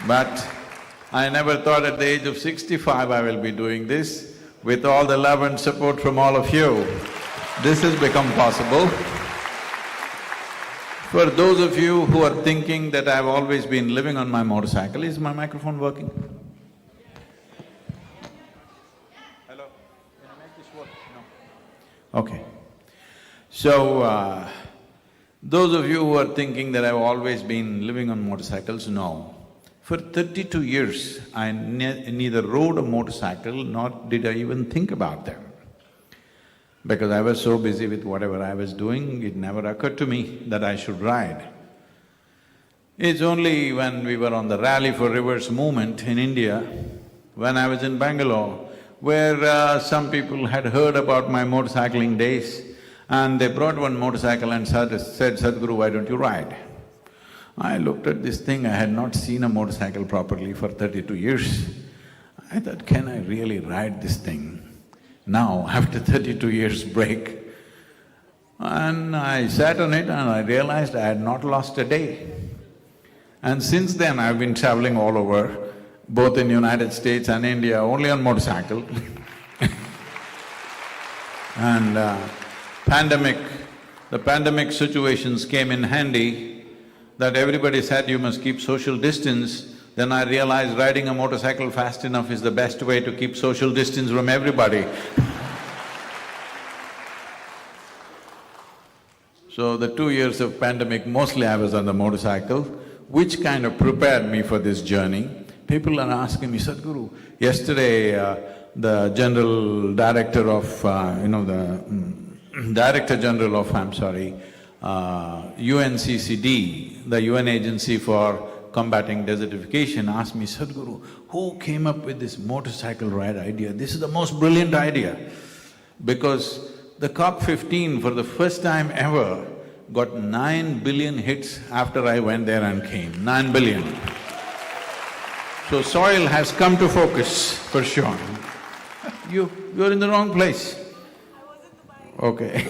But I never thought at the age of 65 I will be doing this. With all the love and support from all of you, this has become possible. For those of you who are thinking that I've always been living on my motorcycle, is my microphone working? Hello? Can I make this work? No. Okay. So, those of you who are thinking that I've always been living on motorcycles, no. For 32 years, I neither rode a motorcycle nor did I even think about them. Because I was so busy with whatever I was doing, it never occurred to me that I should ride. It's only when we were on the Rally for Rivers movement in India, when I was in Bangalore, where some people had heard about my motorcycling days and they brought one motorcycle and said, Sadhguru, why don't you ride? I looked at this thing, I had not seen a motorcycle properly for 32 years. I thought, can I really ride this thing? Now, after 32 years break, and I sat on it and I realized I had not lost a day. And since then I've been traveling all over, both in United States and India, only on motorcycle. And the pandemic situations came in handy, that everybody said you must keep social distance. Then I realized riding a motorcycle fast enough is the best way to keep social distance from everybody. So the 2 years of pandemic, mostly I was on the motorcycle, which kind of prepared me for this journey. People are asking me, Sadhguru, yesterday the General Director of, Director General of, UNCCD, the UN Agency for Combating Desertification, asked me, Sadhguru, who came up with this motorcycle ride idea? This is the most brilliant idea. Because the COP15 for the first time ever got 9 billion hits after I went there and came, 9 billion. So soil has come to focus for sure. You're in the wrong place. Okay.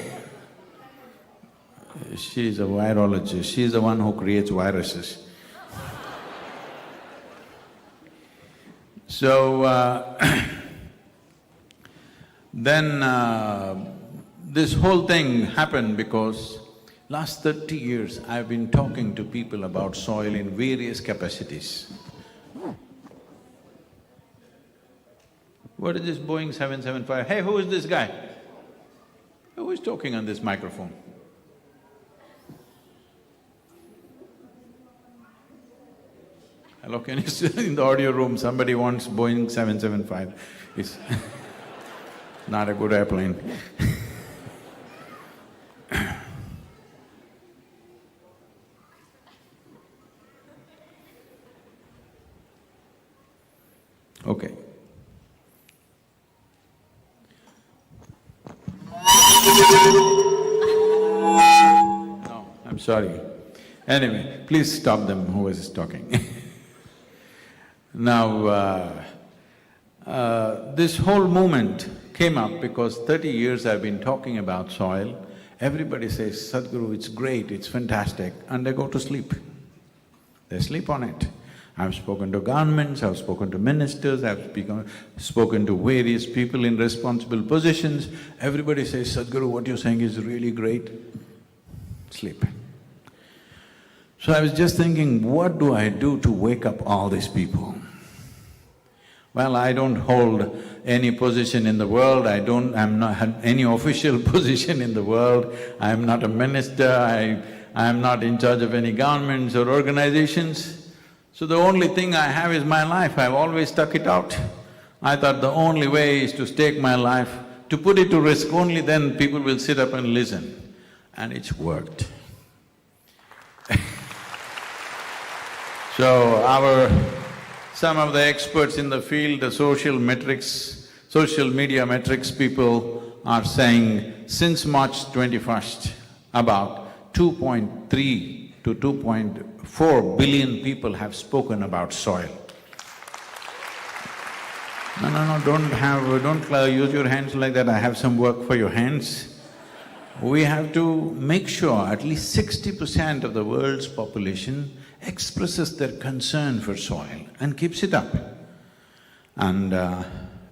She's a virologist, she's the one who creates viruses. So, then this whole thing happened because last 30 years I've been talking to people about soil in various capacities. What is this Boeing 775? Hey, who is this guy? Who is talking on this microphone? Hello, can you sit in the audio room? Somebody wants Boeing 775. It's not a good airplane. Okay. No, I'm sorry. Anyway, please stop them, who is talking. Now, this whole movement came up because 30 years I've been talking about soil. Everybody says, Sadhguru, it's great, it's fantastic, and they go to sleep. They sleep on it. I've spoken to governments, I've spoken to ministers, I've spoken to various people in responsible positions. Everybody says, Sadhguru, what you're saying is really great. Sleep. So I was just thinking, what do I do to wake up all these people? Well, I don't hold any position in the world, I'm not had any official position in the world, I'm not a minister, I'm not in charge of any governments or organizations. So the only thing I have is my life, I've always stuck it out. I thought the only way is to stake my life, to put it to risk, only then people will sit up and listen. And it's worked. So some of the experts in the field, the social media metrics people are saying since March 21st, about 2.3 to 2.4 billion people have spoken about soil. No, don't use your hands like that, I have some work for your hands. We have to make sure at least 60% of the world's population expresses their concern for soil and keeps it up. And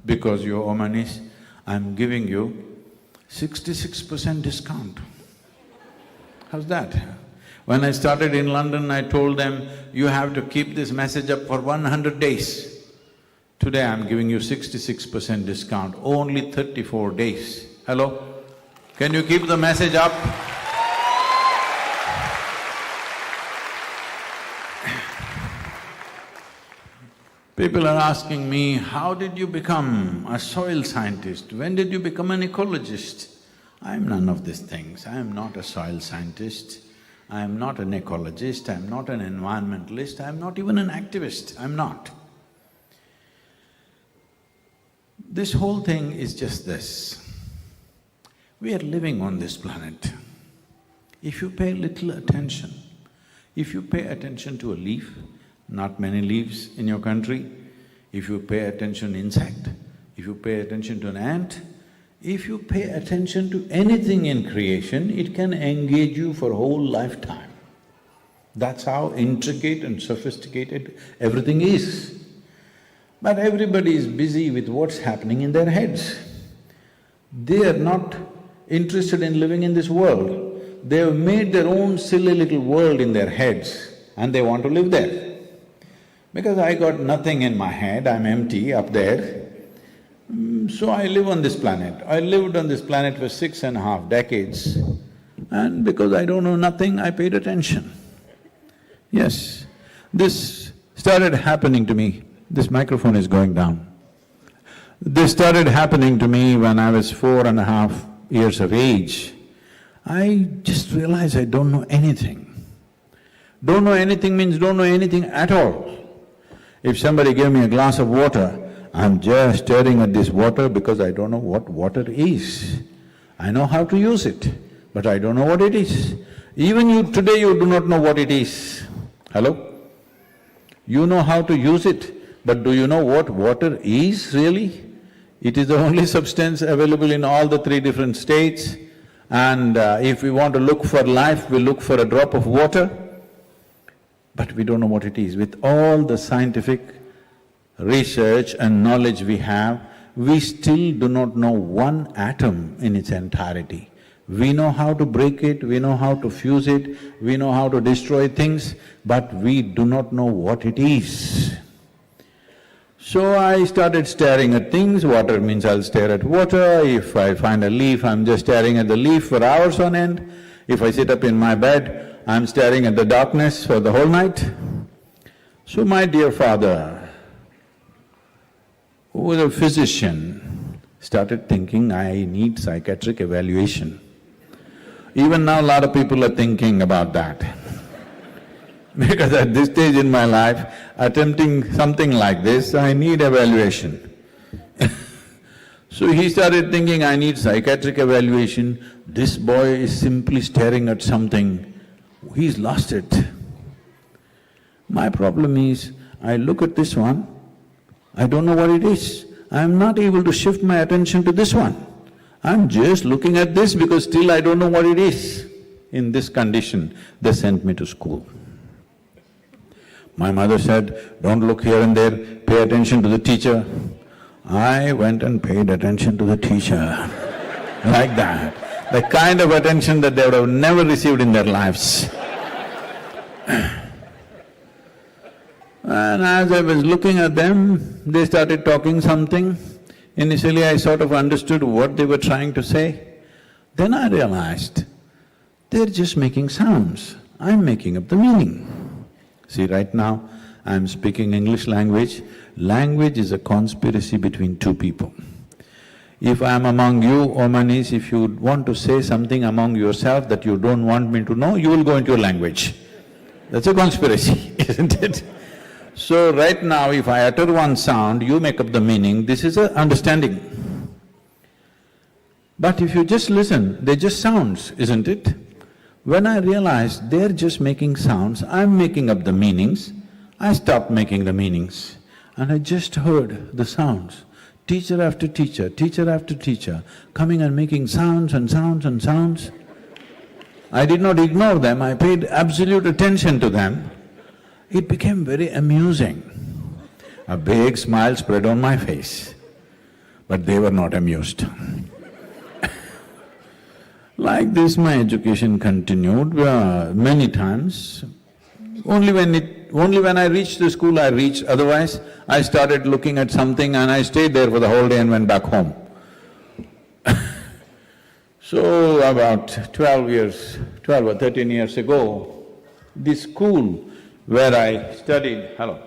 because you're Omanis, I'm giving you 66% discount. How's that? When I started in London, I told them, you have to keep this message up for 100 days. Today I'm giving you 66% discount, only 34 days. Hello? Can you keep the message up? People are asking me, how did you become a soil scientist? When did you become an ecologist? I'm none of these things. I am not a soil scientist, I am not an ecologist, I am not an environmentalist, I am not even an activist, I'm not. This whole thing is just this. We are living on this planet. If you pay little attention, if you pay attention to a leaf, not many leaves in your country, if you pay attention to insect, if you pay attention to an ant, if you pay attention to anything in creation, it can engage you for a whole lifetime. That's how intricate and sophisticated everything is. But everybody is busy with what's happening in their heads. They are not interested in living in this world. They have made their own silly little world in their heads and they want to live there. Because I got nothing in my head, I'm empty up there, so I live on this planet. I lived on this planet for 6.5 decades, and because I don't know nothing, I paid attention. Yes, this started happening to me. This microphone is going down. This started happening to me when I was 4.5 years of age. I just realized I don't know anything. Don't know anything means don't know anything at all. If somebody gave me a glass of water, I'm just staring at this water because I don't know what water is. I know how to use it, but I don't know what it is. Even you today, you do not know what it is. Hello? You know how to use it, but do you know what water is really? It is the only substance available in all the 3 different states, and if we want to look for life, we look for a drop of water, but we don't know what it is. With all the scientific research and knowledge we have, we still do not know one atom in its entirety. We know how to break it, we know how to fuse it, we know how to destroy things, but we do not know what it is. So I started staring at things. Water means I'll stare at water. If I find a leaf, I'm just staring at the leaf for hours on end. If I sit up in my bed, I'm staring at the darkness for the whole night. So my dear father, who was a physician, started thinking I need psychiatric evaluation. Even now, a lot of people are thinking about that. Because at this stage in my life, attempting something like this, I need evaluation. So he started thinking, I need psychiatric evaluation. This boy is simply staring at something. He's lost it. My problem is, I look at this one, I don't know what it is. I'm not able to shift my attention to this one. I'm just looking at this because still I don't know what it is. In this condition, they sent me to school. My mother said, don't look here and there, pay attention to the teacher. I went and paid attention to the teacher, like that. The kind of attention that they would have never received in their lives. And as I was looking at them, they started talking something. Initially I sort of understood what they were trying to say. Then I realized, they're just making sounds, I'm making up the meaning. See, right now, I'm speaking English language. Language is a conspiracy between 2 people. If I'm among you, Omanis, if you want to say something among yourself that you don't want me to know, you will go into your language. That's a conspiracy, isn't it? So right now, if I utter one sound, you make up the meaning, this is an understanding. But if you just listen, they're just sounds, isn't it? When I realized they're just making sounds, I'm making up the meanings, I stopped making the meanings and I just heard the sounds. Teacher after teacher coming and making sounds and sounds and sounds. I did not ignore them, I paid absolute attention to them. It became very amusing. A big smile spread on my face, but they were not amused. Like this, my education continued many times. Only when I reached the school, I reached. Otherwise, I started looking at something and I stayed there for the whole day and went back home. So about 12 or 13 years ago, this school where I studied… Hello.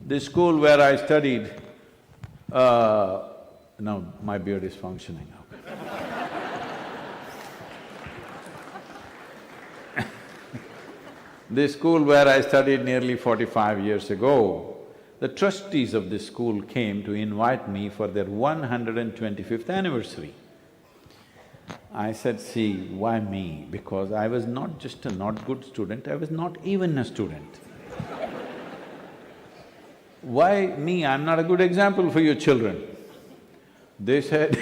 This school where I studied, now my beard is functioning. This school where I studied nearly 45 years ago, the trustees of this school came to invite me for their 125th anniversary. I said, see, why me? Because I was not just a not good student, I was not even a student. Why me? I'm not a good example for your children. They said,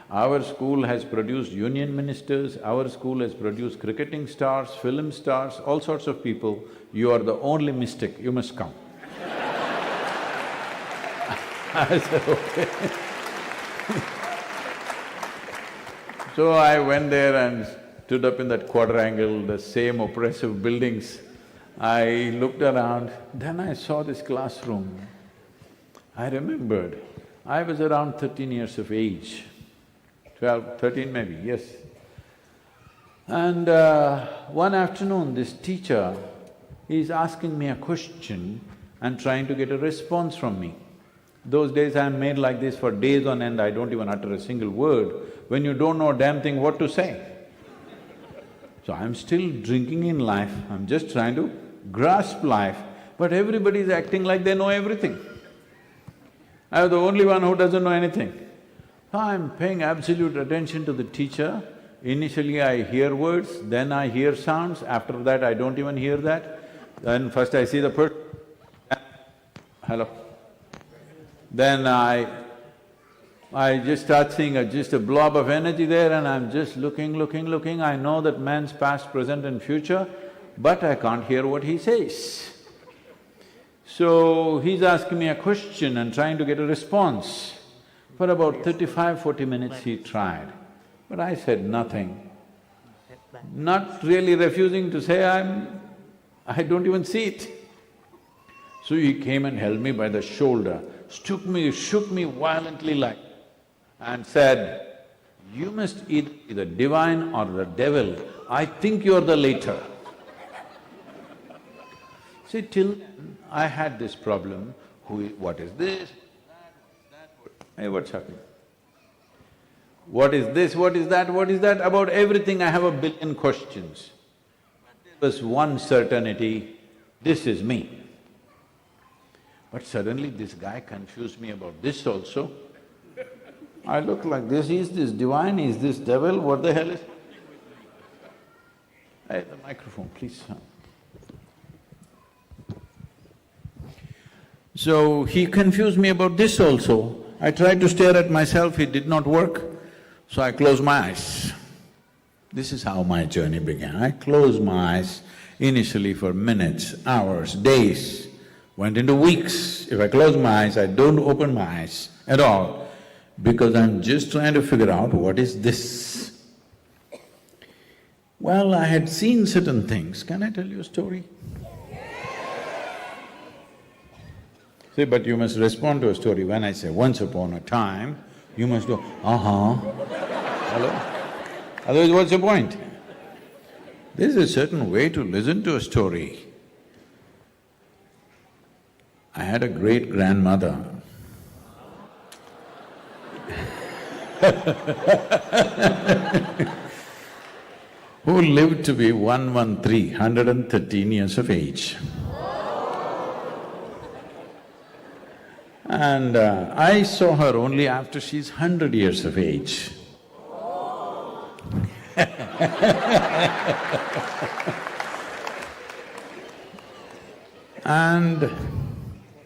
our school has produced union ministers, our school has produced cricketing stars, film stars, all sorts of people. You are the only mystic, you must come. I said, okay. So I went there and stood up in that quadrangle, the same oppressive buildings. I looked around, then I saw this classroom. I remembered, I was around 13 years of age, 12, 13 maybe, yes. And one afternoon, this teacher is asking me a question and trying to get a response from me. Those days I'm made like this for days on end, I don't even utter a single word. When you don't know a damn thing what to say. So I'm still drinking in life, I'm just trying to grasp life, but everybody is acting like they know everything. I'm the only one who doesn't know anything. So I'm paying absolute attention to the teacher. Initially I hear words, then I hear sounds, after that I don't even hear that. Then first I see the person, hello. Then I just start seeing just a blob of energy there and I'm just looking. I know that man's past, present and future, but I can't hear what he says. So he's asking me a question and trying to get a response. For about 35–40 minutes he tried, but I said nothing. Not really refusing to say I don't even see it. So he came and held me by the shoulder, shook me violently like, and said, "You must either be the divine or the devil. I think you're the latter." See, till then, I had this problem, what is this, that, hey, what's happening? What is this, what is that, about everything I have a billion questions. There was one certainty, this is me. But suddenly this guy confused me about this also. I look like this, is this divine, is this devil, what the hell is… Hey, the microphone, please. So he confused me about this also. I tried to stare at myself, it did not work, so I closed my eyes. This is how my journey began. I closed my eyes initially for minutes, hours, days, went into weeks. If I close my eyes, I don't open my eyes at all, because I'm just trying to figure out what is this. Well, I had seen certain things. Can I tell you a story? See, but you must respond to a story. When I say once upon a time, you must go, hello? Otherwise, what's the point? There's a certain way to listen to a story. I had a great-grandmother who lived to be 113 years of age. And I saw her only after she's 100 years of age. And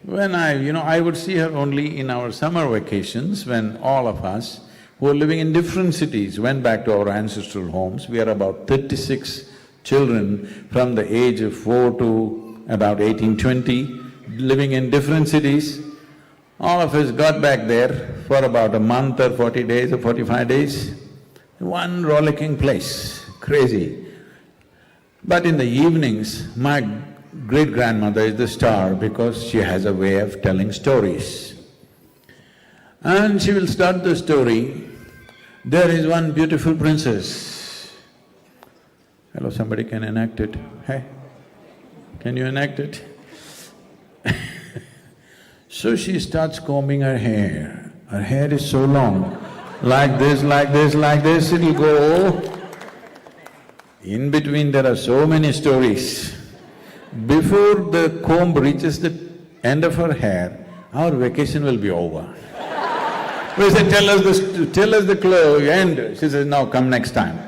when I would see her only in our summer vacations, when all of us who were living in different cities went back to our ancestral homes. We are about 36 children from the age of 4 to about 18–20, living in different cities. All of us got back there for about a month or 40 days or 45 days. One rollicking place, crazy. But in the evenings, my great-grandmother is the star because she has a way of telling stories. And she will start the story, there is one beautiful princess. Hello, somebody can enact it? Hey, can you enact it? So she starts combing her hair. Her hair is so long, like this, it'll go. In between there are so many stories. Before the comb reaches the end of her hair, our vacation will be over. We say, tell us the end. She says, no, come next time.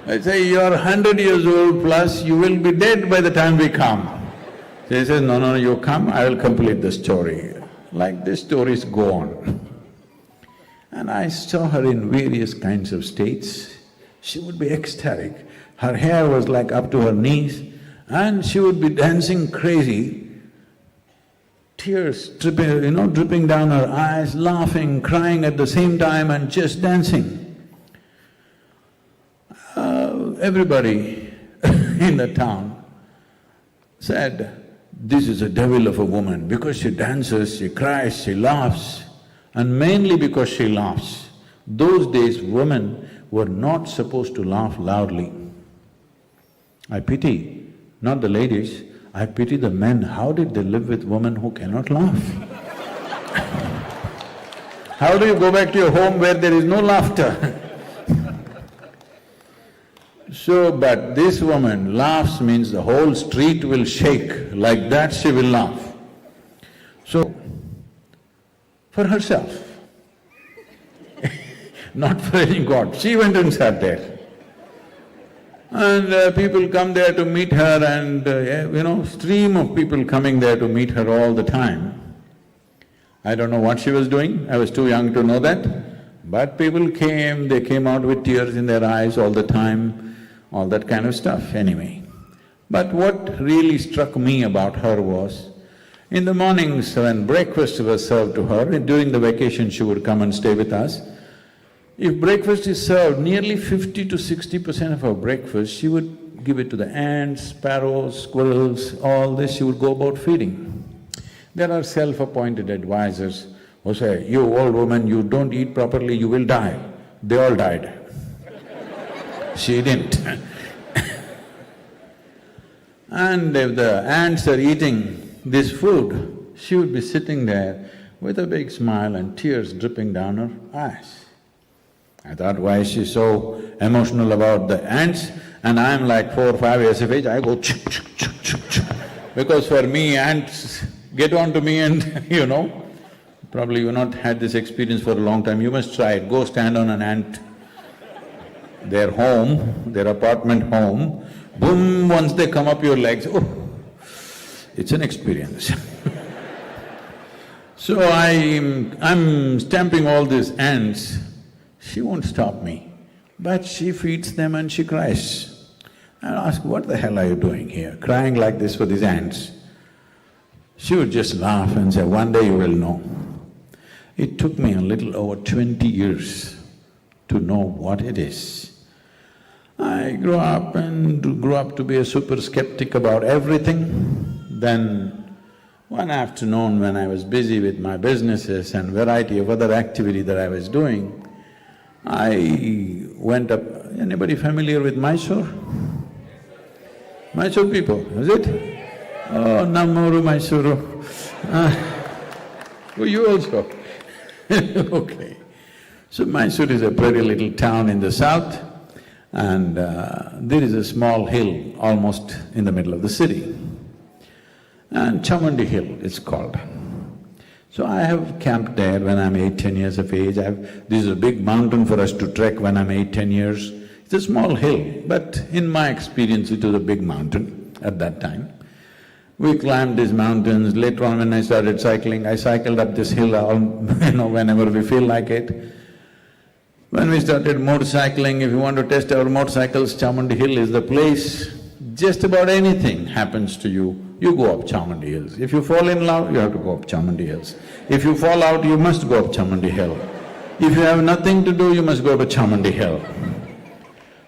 I say, you're 100 years old plus, you will be dead by the time we come. She says, no, you come, I will complete the story. Like this stories go on. And I saw her in various kinds of states. She would be ecstatic. Her hair was like up to her knees and she would be dancing crazy tears dripping down her eyes, laughing, crying at the same time and just dancing. Everybody in the town said, this is a devil of a woman, because she dances, she cries, she laughs, and mainly because she laughs. Those days women were not supposed to laugh loudly. I pity not the ladies, I pity the men. How did they live with women who cannot laugh? How do you go back to your home where there is no laughter? So, but this woman laughs means the whole street will shake, like that she will laugh. So, for herself, not for any god, she went and sat there. And people come there to meet her and stream of people coming there to meet her all the time. I don't know what she was doing, I was too young to know that, but people came, they came out with tears in their eyes all the time, all that kind of stuff anyway. But what really struck me about her was, in the mornings when breakfast was served to her, during the vacation she would come and stay with us. If breakfast is served, nearly 50 to 60% of her breakfast, she would give it to the ants, sparrows, squirrels, all this she would go about feeding. There are self-appointed advisors who say, you old woman, you don't eat properly, you will die. They all died. She didn't. And if the ants are eating this food, she would be sitting there with a big smile and tears dripping down her eyes. I thought, why is she so emotional about the ants? And I'm like 4 or 5 years of age, I go chuk, chuk, chuk, chuk, chuk. Because for me, ants get on to me and probably you've not had this experience for a long time, you must try it. Go stand on an ant, their home, their apartment home, boom, once they come up your legs, oh, it's an experience. So I'm stamping all these ants, she won't stop me, but she feeds them and she cries. I ask, what the hell are you doing here, crying like this for these ants? She would just laugh and say, one day you will know. It took me a little over 20 years to know what it is. I grew up to be a super skeptic about everything. Then one afternoon when I was busy with my businesses and variety of other activity that I was doing, I went up… Anybody familiar with Mysore? Mysore people, is it? Oh, Nammuru, Mysuru. Oh, you also? Okay. So Mysore is a pretty little town in the south, and there is a small hill almost in the middle of the city, and Chamundi Hill it's called. So I have camped there when I'm 8–10 years of age. This is a big mountain for us to trek when I'm 8–10 years. It's a small hill, but in my experience it was a big mountain at that time. We climbed these mountains. Later on when I started cycling, I cycled up this hill whenever we feel like it. When we started motorcycling, if you want to test our motorcycles, Chamundi Hill is the place. Just about anything happens to you, you go up Chamundi Hills. If you fall in love, you have to go up Chamundi Hills. If you fall out, you must go up Chamundi Hill. If you have nothing to do, you must go to Chamundi Hill.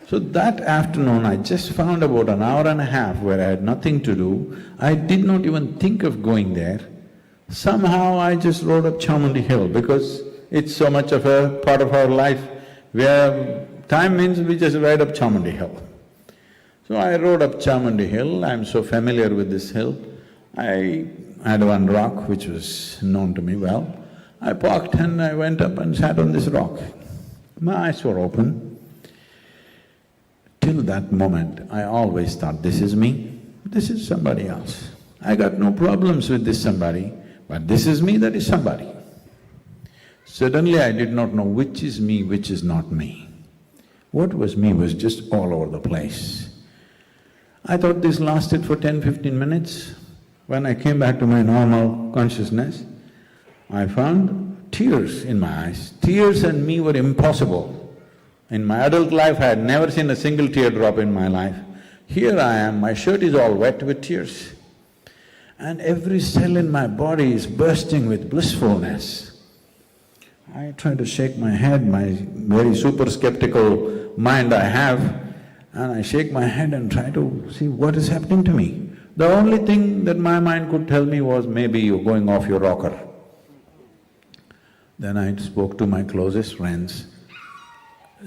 So that afternoon, I just found about an hour and a half where I had nothing to do. I did not even think of going there. Somehow I just rode up Chamundi Hill because it's so much of a part of our life where time means we just ride up Chamundi Hill. So I rode up Chamundi Hill, I'm so familiar with this hill. I had one rock which was known to me well. I parked and I went up and sat on this rock. My eyes were open. Till that moment, I always thought, this is me, this is somebody else. I got no problems with this somebody, but this is me, that is somebody. Suddenly I did not know which is me, which is not me. What was me was just all over the place. I thought this lasted for 10–15 minutes. When I came back to my normal consciousness, I found tears in my eyes. Tears and me were impossible. In my adult life, I had never seen a single teardrop in my life. Here I am, my shirt is all wet with tears. and every cell in my body is bursting with blissfulness. I try to shake my head, my very super skeptical mind I have, and I shake my head and try to see what is happening to me. The only thing that my mind could tell me was, maybe you're going off your rocker. Then I spoke to my closest friends.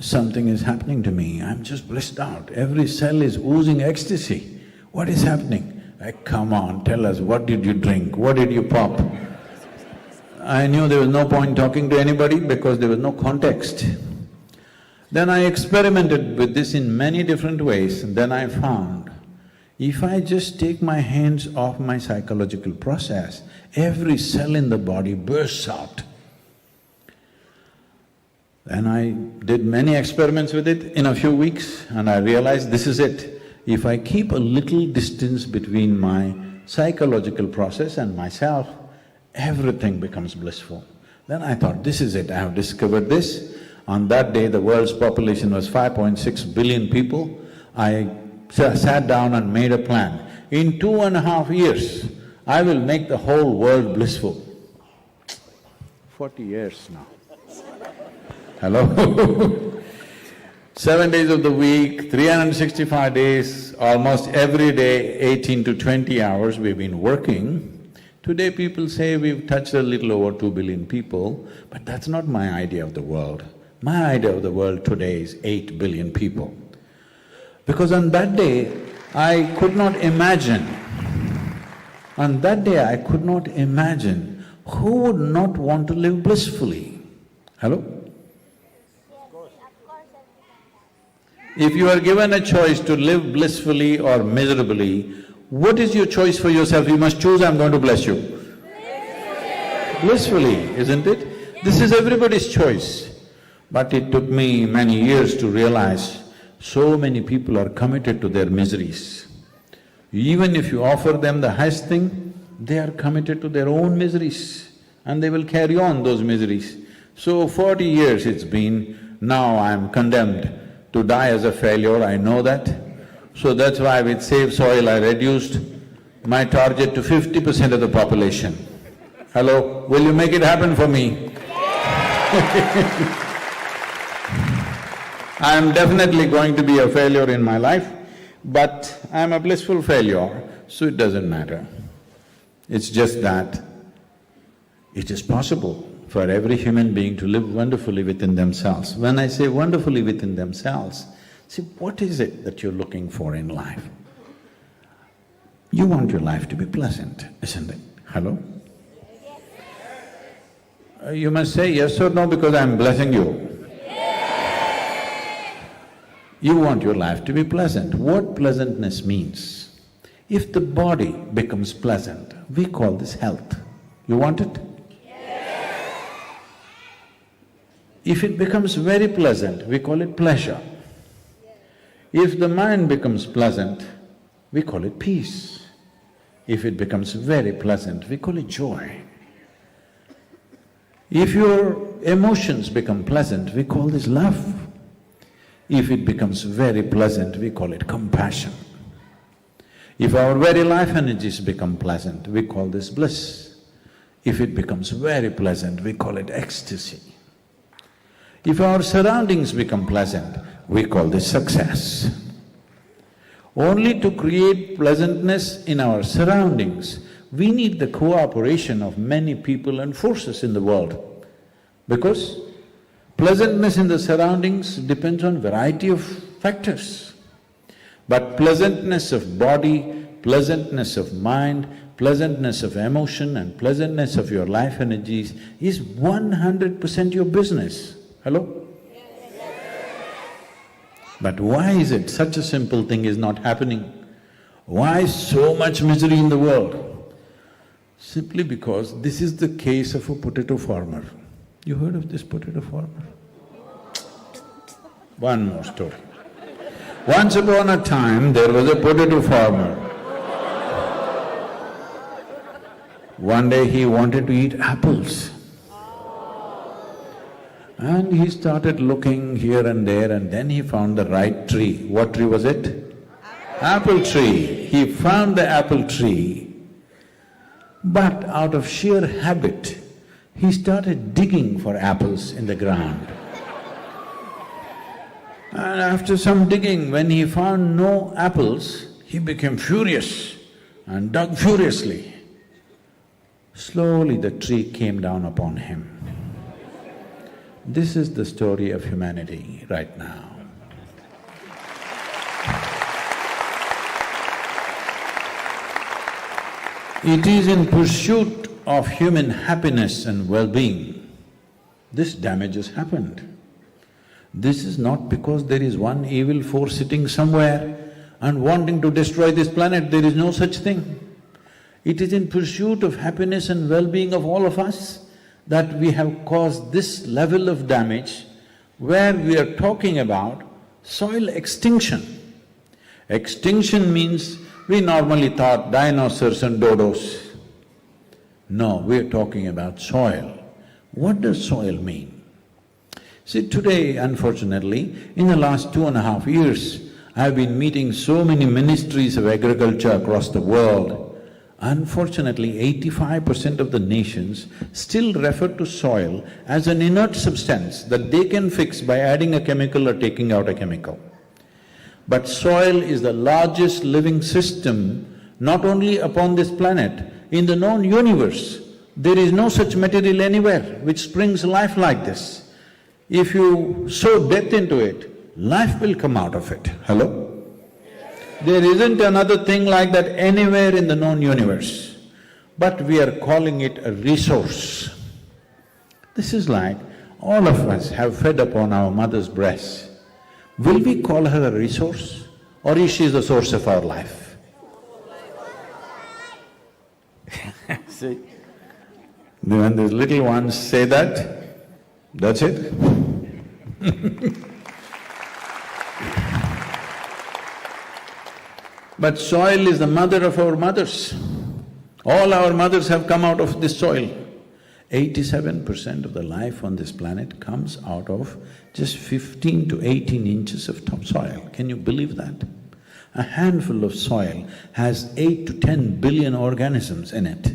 Something is happening to me, I'm just blissed out, every cell is oozing ecstasy. What is happening? Come on, tell us, what did you drink, what did you pop? I knew there was no point talking to anybody because there was no context. Then I experimented with this in many different ways, and then I found, if I just take my hands off my psychological process, every cell in the body bursts out. Then I did many experiments with it in a few weeks, and I realized this is it. If I keep a little distance between my psychological process and myself, everything becomes blissful. Then I thought, this is it, I have discovered this. On that day, the world's population was 5.6 billion people. I sat down and made a plan. In 2.5 years, I will make the whole world blissful. 40 years now. Hello? 7 days of the week, 365 days, almost every day, 18 to 20 hours we've been working. Today people say we've touched a little over 2 billion people, but that's not my idea of the world. My idea of the world today is 8 billion people. Because on that day, I could not imagine, who would not want to live blissfully? Hello? If you are given a choice to live blissfully or miserably, what is your choice for yourself? You must choose, I'm going to bless you. Blissfully, isn't it? This is everybody's choice. But it took me many years to realize so many people are committed to their miseries. Even if you offer them the highest thing, they are committed to their own miseries and they will carry on those miseries. So 40 years it's been, now I'm condemned to die as a failure, I know that. So that's why with Save Soil I reduced my target to 50% of the population. Hello, will you make it happen for me? I am definitely going to be a failure in my life, but I am a blissful failure, so it doesn't matter. It's just that it is possible for every human being to live wonderfully within themselves. When I say wonderfully within themselves, see, what is it that you're looking for in life? You want your life to be pleasant, isn't it? Hello? You must say yes or no because I'm blessing you. You want your life to be pleasant. What pleasantness means? If the body becomes pleasant, we call this health. You want it? If it becomes very pleasant, we call it pleasure. If the mind becomes pleasant, we call it peace. If it becomes very pleasant, we call it joy. If your emotions become pleasant, we call this love. If it becomes very pleasant, we call it compassion. If our very life energies become pleasant, we call this bliss. If it becomes very pleasant, we call it ecstasy. If our surroundings become pleasant, we call this success. Only to create pleasantness in our surroundings, we need the cooperation of many people and forces in the world. Because pleasantness in the surroundings depends on variety of factors. But pleasantness of body, pleasantness of mind, pleasantness of emotion and pleasantness of your life energies is 100% your business. Hello? But why is it such a simple thing is not happening? Why so much misery in the world? Simply because this is the case of a potato farmer. You heard of this potato farmer? One more story. Once upon a time, there was a potato farmer. One day he wanted to eat apples. And he started looking here and there and then he found the right tree. What tree was it? Apple tree. He found the apple tree But out of sheer habit, he started digging for apples in the ground. And after some digging, when he found no apples, he became furious and dug furiously. Slowly the tree came down upon him. This is the story of humanity right now. It is in pursuit of human happiness and well-being, this damage has happened. This is not because there is one evil force sitting somewhere and wanting to destroy this planet, there is no such thing. It is in pursuit of happiness and well-being of all of us that we have caused this level of damage where we are talking about soil extinction. Extinction means we normally thought dinosaurs and dodos. No, we're talking about soil. What does soil mean? See, today, unfortunately, in the last 2.5 years, I've been meeting so many ministries of agriculture across the world. Unfortunately, 85% of the nations still refer to soil as an inert substance that they can fix by adding a chemical or taking out a chemical. But soil is the largest living system not only upon this planet, in the known universe. There is no such material anywhere which springs life like this. If you sow death into it, life will come out of it. Hello? There isn't another thing like that anywhere in the known universe, but we are calling it a resource. This is like all of us have fed upon our mother's breast. Will we call her a resource, or is she the source of our life? See, when these little ones say that, that's it. But soil is the mother of our mothers. All our mothers have come out of this soil. 87% of the life on this planet comes out of just 15 to 18 inches of topsoil. Can you believe that? A handful of soil has 8 to 10 billion organisms in it.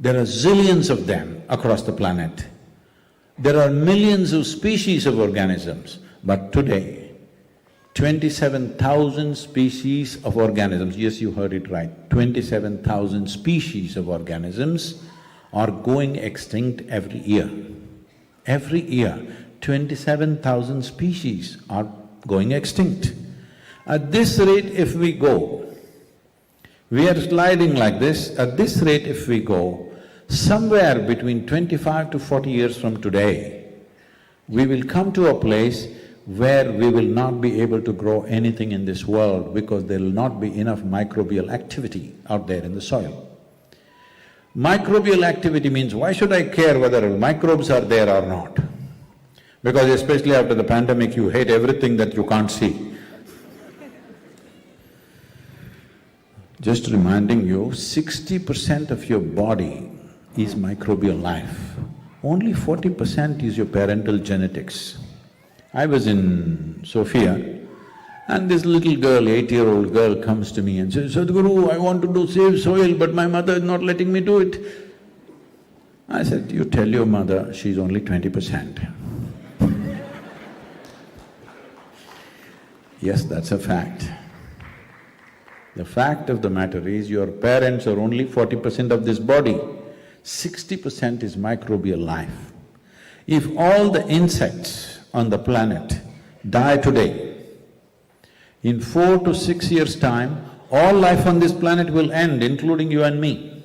There are zillions of them across the planet. There are millions of species of organisms, but today, 27,000 species of organisms, yes, you heard it right, 27,000 species of organisms are going extinct every year. Every year, 27,000 species are going extinct. At this rate if we go, we are sliding like this, at this rate if we go, somewhere between 25 to 40 years from today, we will come to a place where we will not be able to grow anything in this world because there will not be enough microbial activity out there in the soil. Microbial activity means, why should I care whether microbes are there or not? Because especially after the pandemic, you hate everything that you can't see. Just reminding you, 60% of your body is microbial life. Only 40% is your parental genetics. I was in Sofia, and this little girl, 8-year-old girl comes to me and says, Sadhguru, I want to do save soil, but my mother is not letting me do it. I said, you tell your mother she's only 20%. Yes, that's a fact. The fact of the matter is your parents are only 40% of this body, 60% is microbial life. If all the insects on the planet die today, in 4 to 6 years' time, all life on this planet will end, including you and me.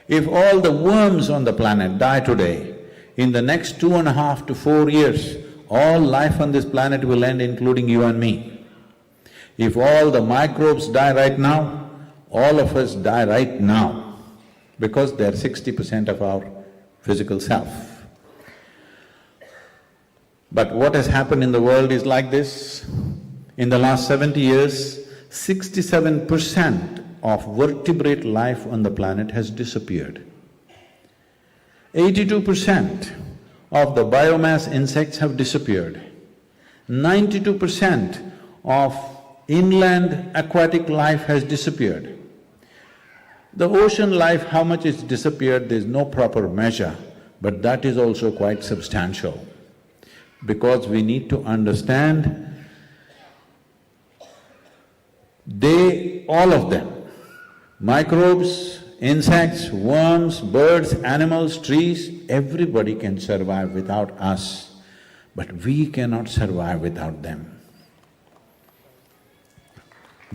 If all the worms on the planet die today, in the next 2.5 to 4 years, all life on this planet will end, including you and me. If all the microbes die right now, all of us die right now, because they're 60% of our physical self. But what has happened in the world is like this. In the last 70 years, 67% of vertebrate life on the planet has disappeared. 82% of the biomass insects have disappeared. 92% of inland aquatic life has disappeared. The ocean life, how much it's disappeared, there's no proper measure, but that is also quite substantial. Because we need to understand, all of them, microbes, insects, worms, birds, animals, trees, everybody can survive without us, but we cannot survive without them.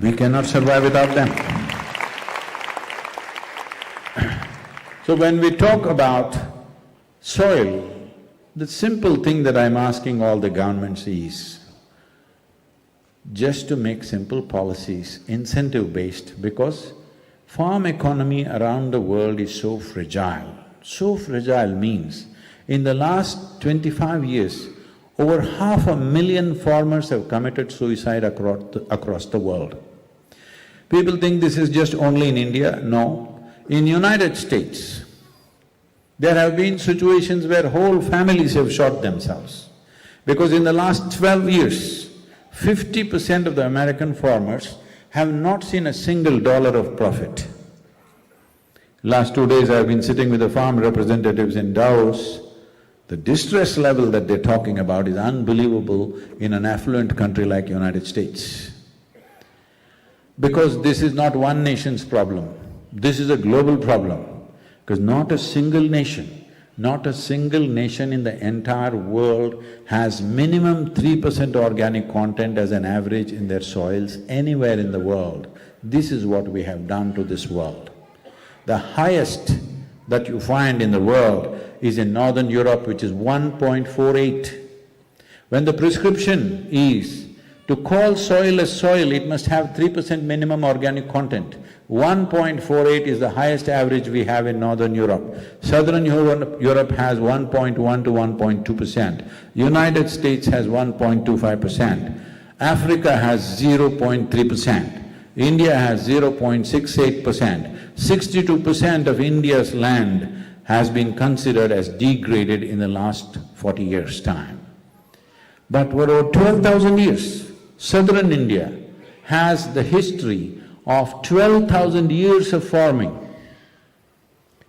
We cannot survive without them. So when we talk about soil, the simple thing that I'm asking all the governments is just to make simple policies, incentive-based, because farm economy around the world is so fragile. So fragile means, in the last 25 years, over 500,000 farmers have committed suicide across the world. People think this is just only in India. No. In United States, there have been situations where whole families have shot themselves. Because in the last 12 years, 50% of the American farmers have not seen a single dollar of profit. Last 2 days I've been sitting with the farm representatives in Davos. The distress level that they're talking about is unbelievable in an affluent country like United States. Because this is not one nation's problem, this is a global problem. Because not a single nation in the entire world has minimum 3% organic content as an average in their soils anywhere in the world. This is what we have done to this world. The highest that you find in the world is in Northern Europe, which is 1.48. When the prescription is to call soil as soil, it must have 3% minimum organic content. 1.48 is the highest average we have in Northern Europe. Southern Europe has 1.1 to 1.2%. United States has 1.25%. Africa has 0.3%. India has 0.68%. 62% of India's land has been considered as degraded in the last 40 years' time. But for over 12,000 years, southern India has the history of 12,000 years of farming.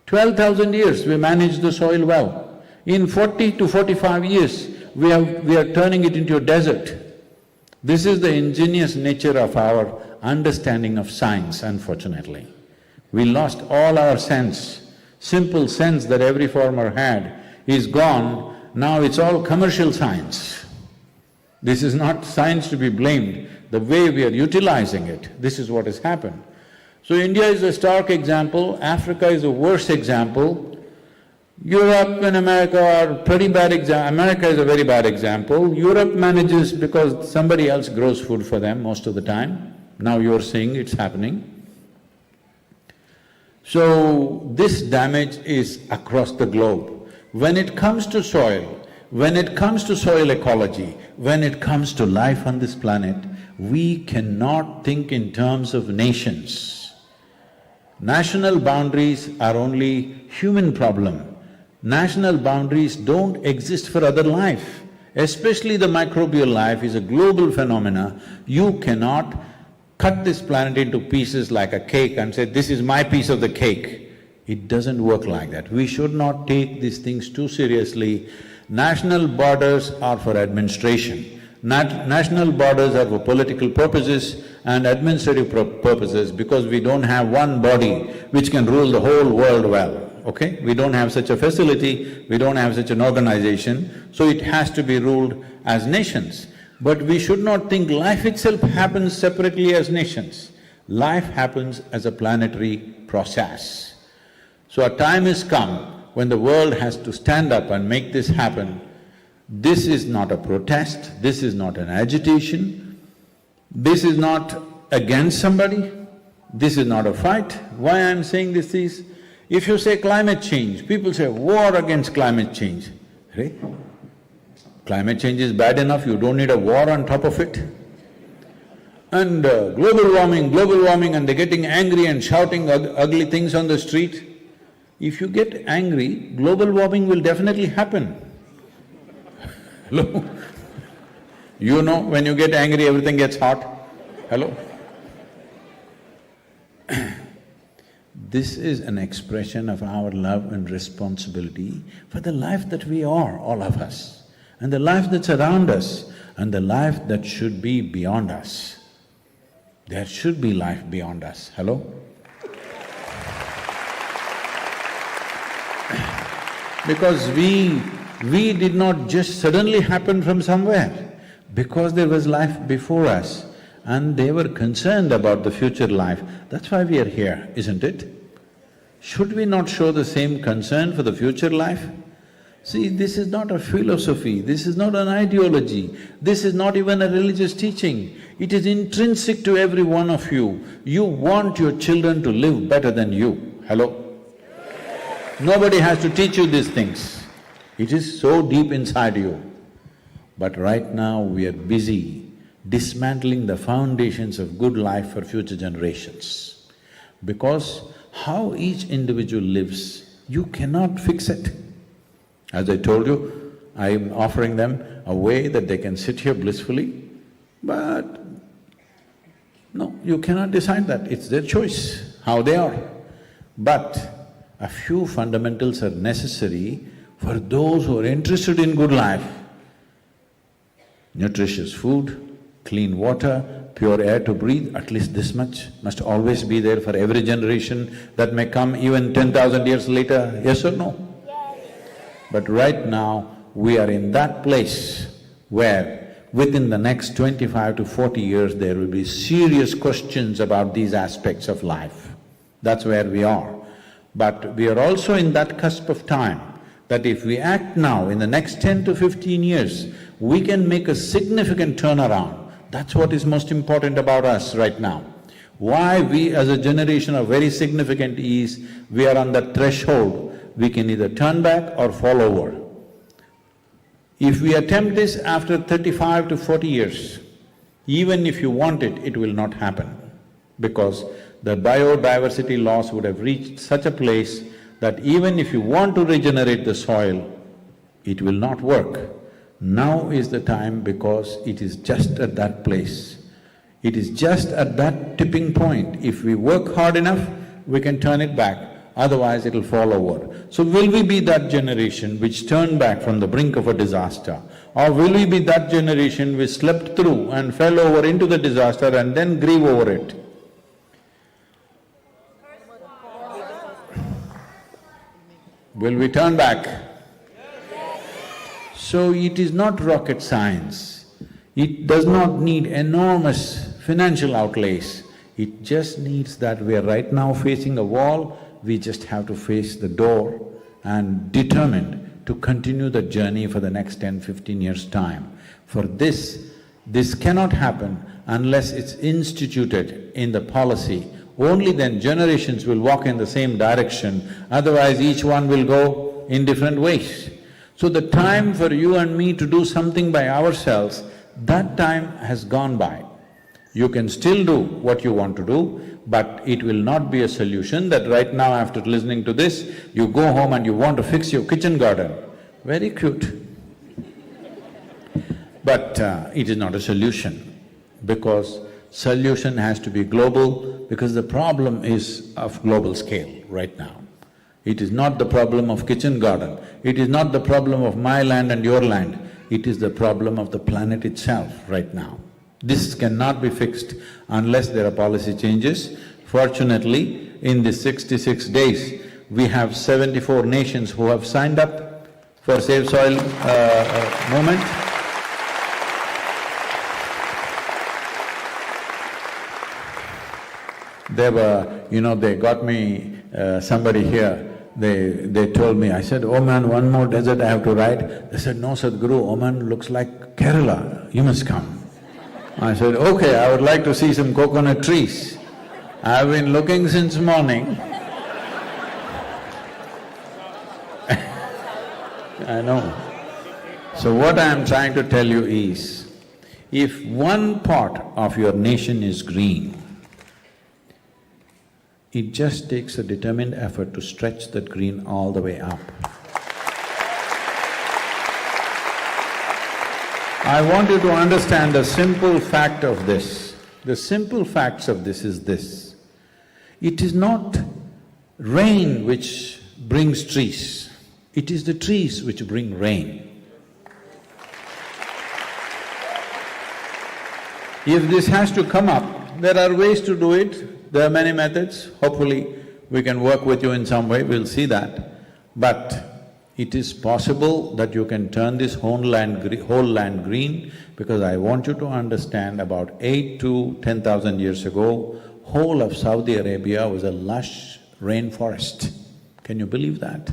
12,000 years we managed the soil well. In 40 to 45 years, we are turning it into a desert. This is the ingenious nature of our understanding of science, unfortunately. We lost all our sense. Simple sense that every farmer had is gone, now it's all commercial science. This is not science to be blamed, the way we are utilizing it, this is what has happened. So India is a stark example, Africa is a worse example, Europe and America are pretty bad America is a very bad example. Europe manages because somebody else grows food for them most of the time. Now you're seeing it's happening. So this damage is across the globe. When it comes to soil, when it comes to soil ecology, when it comes to life on this planet, we cannot think in terms of nations. National boundaries are only human problem. National boundaries don't exist for other life, especially the microbial life is a global phenomena. You cannot cut this planet into pieces like a cake and say, this is my piece of the cake. It doesn't work like that. We should not take these things too seriously. National borders are for administration. National borders are for political purposes and administrative purposes because we don't have one body which can rule the whole world well, okay? We don't have such a facility, we don't have such an organization, so it has to be ruled as nations. But we should not think life itself happens separately as nations. Life happens as a planetary process. So a time has come when the world has to stand up and make this happen. This is not a protest, this is not an agitation, this is not against somebody, this is not a fight. Why I'm saying this is, if you say climate change, people say war against climate change. Right? Climate change is bad enough, you don't need a war on top of it. And global warming, and they're getting angry and shouting ugly things on the street. If you get angry, global warming will definitely happen. Hello? You know, when you get angry, everything gets hot. Hello? This is an expression of our love and responsibility for the life that we are, all of us, and the life that's around us, and the life that should be beyond us. There should be life beyond us, hello? Because we did not just suddenly happen from somewhere, because there was life before us and they were concerned about the future life. That's why we are here, isn't it? Should we not show the same concern for the future life? See, this is not a philosophy, this is not an ideology, this is not even a religious teaching. It is intrinsic to every one of you. You want your children to live better than you, hello? Nobody has to teach you these things. It is so deep inside you. But right now we are busy dismantling the foundations of good life for future generations. Because how each individual lives, you cannot fix it. As I told you, I am offering them a way that they can sit here blissfully, but no, you cannot decide that, it's their choice, how they are. But a few fundamentals are necessary for those who are interested in good life. Nutritious food, clean water, pure air to breathe, at least this much must always be there for every generation that may come even 10,000 years later, yes or no? But right now, we are in that place where within the next 25 to 40 years, there will be serious questions about these aspects of life. That's where we are. But we are also in that cusp of time that if we act now, in the next 10 to 15 years, we can make a significant turnaround. That's what is most important about us right now. Why we as a generation are very significant is, we are on that threshold, we can either turn back or fall over. If we attempt this after 35 to 40 years, even if you want it, it will not happen, because the biodiversity loss would have reached such a place that even if you want to regenerate the soil, it will not work. Now is the time, because it is just at that place. It is just at that tipping point. If we work hard enough, we can turn it back, otherwise it'll fall over. So will we be that generation which turned back from the brink of a disaster? Or will we be that generation which slept through and fell over into the disaster and then grieve over it? Will we turn back? So it is not rocket science. It does not need enormous financial outlays. It just needs that we are right now facing a wall, we just have to face the door and determined to continue the journey for the next 10, 15 years' time. For this cannot happen unless it's instituted in the policy. Only then generations will walk in the same direction, otherwise each one will go in different ways. So the time for you and me to do something by ourselves, that time has gone by. You can still do what you want to do, but it will not be a solution that right now after listening to this, you go home and you want to fix your kitchen garden. Very cute. But it is not a solution, because solution has to be global, because the problem is of global scale right now. It is not the problem of kitchen garden, it is not the problem of my land and your land, it is the problem of the planet itself right now. This cannot be fixed unless there are policy changes. Fortunately, in these 66 days, we have 74 nations who have signed up for Save Soil movement. They got me, somebody here, they told me, I said, Oman, one more desert I have to ride. They said, no, Sadhguru, Oman looks like Kerala, you must come. I said, okay, I would like to see some coconut trees. I've been looking since morning. I know. So what I am trying to tell you is, if one part of your nation is green, it just takes a determined effort to stretch that green all the way up. I want you to understand the simple fact of this. The simple facts of this is this. It is not rain which brings trees. It is the trees which bring rain. If this has to come up, there are ways to do it, there are many methods. Hopefully we can work with you in some way, we'll see that. But it is possible that you can turn this whole land green, because I want you to understand about 8 to 10,000 years ago, whole of Saudi Arabia was a lush rainforest. Can you believe that?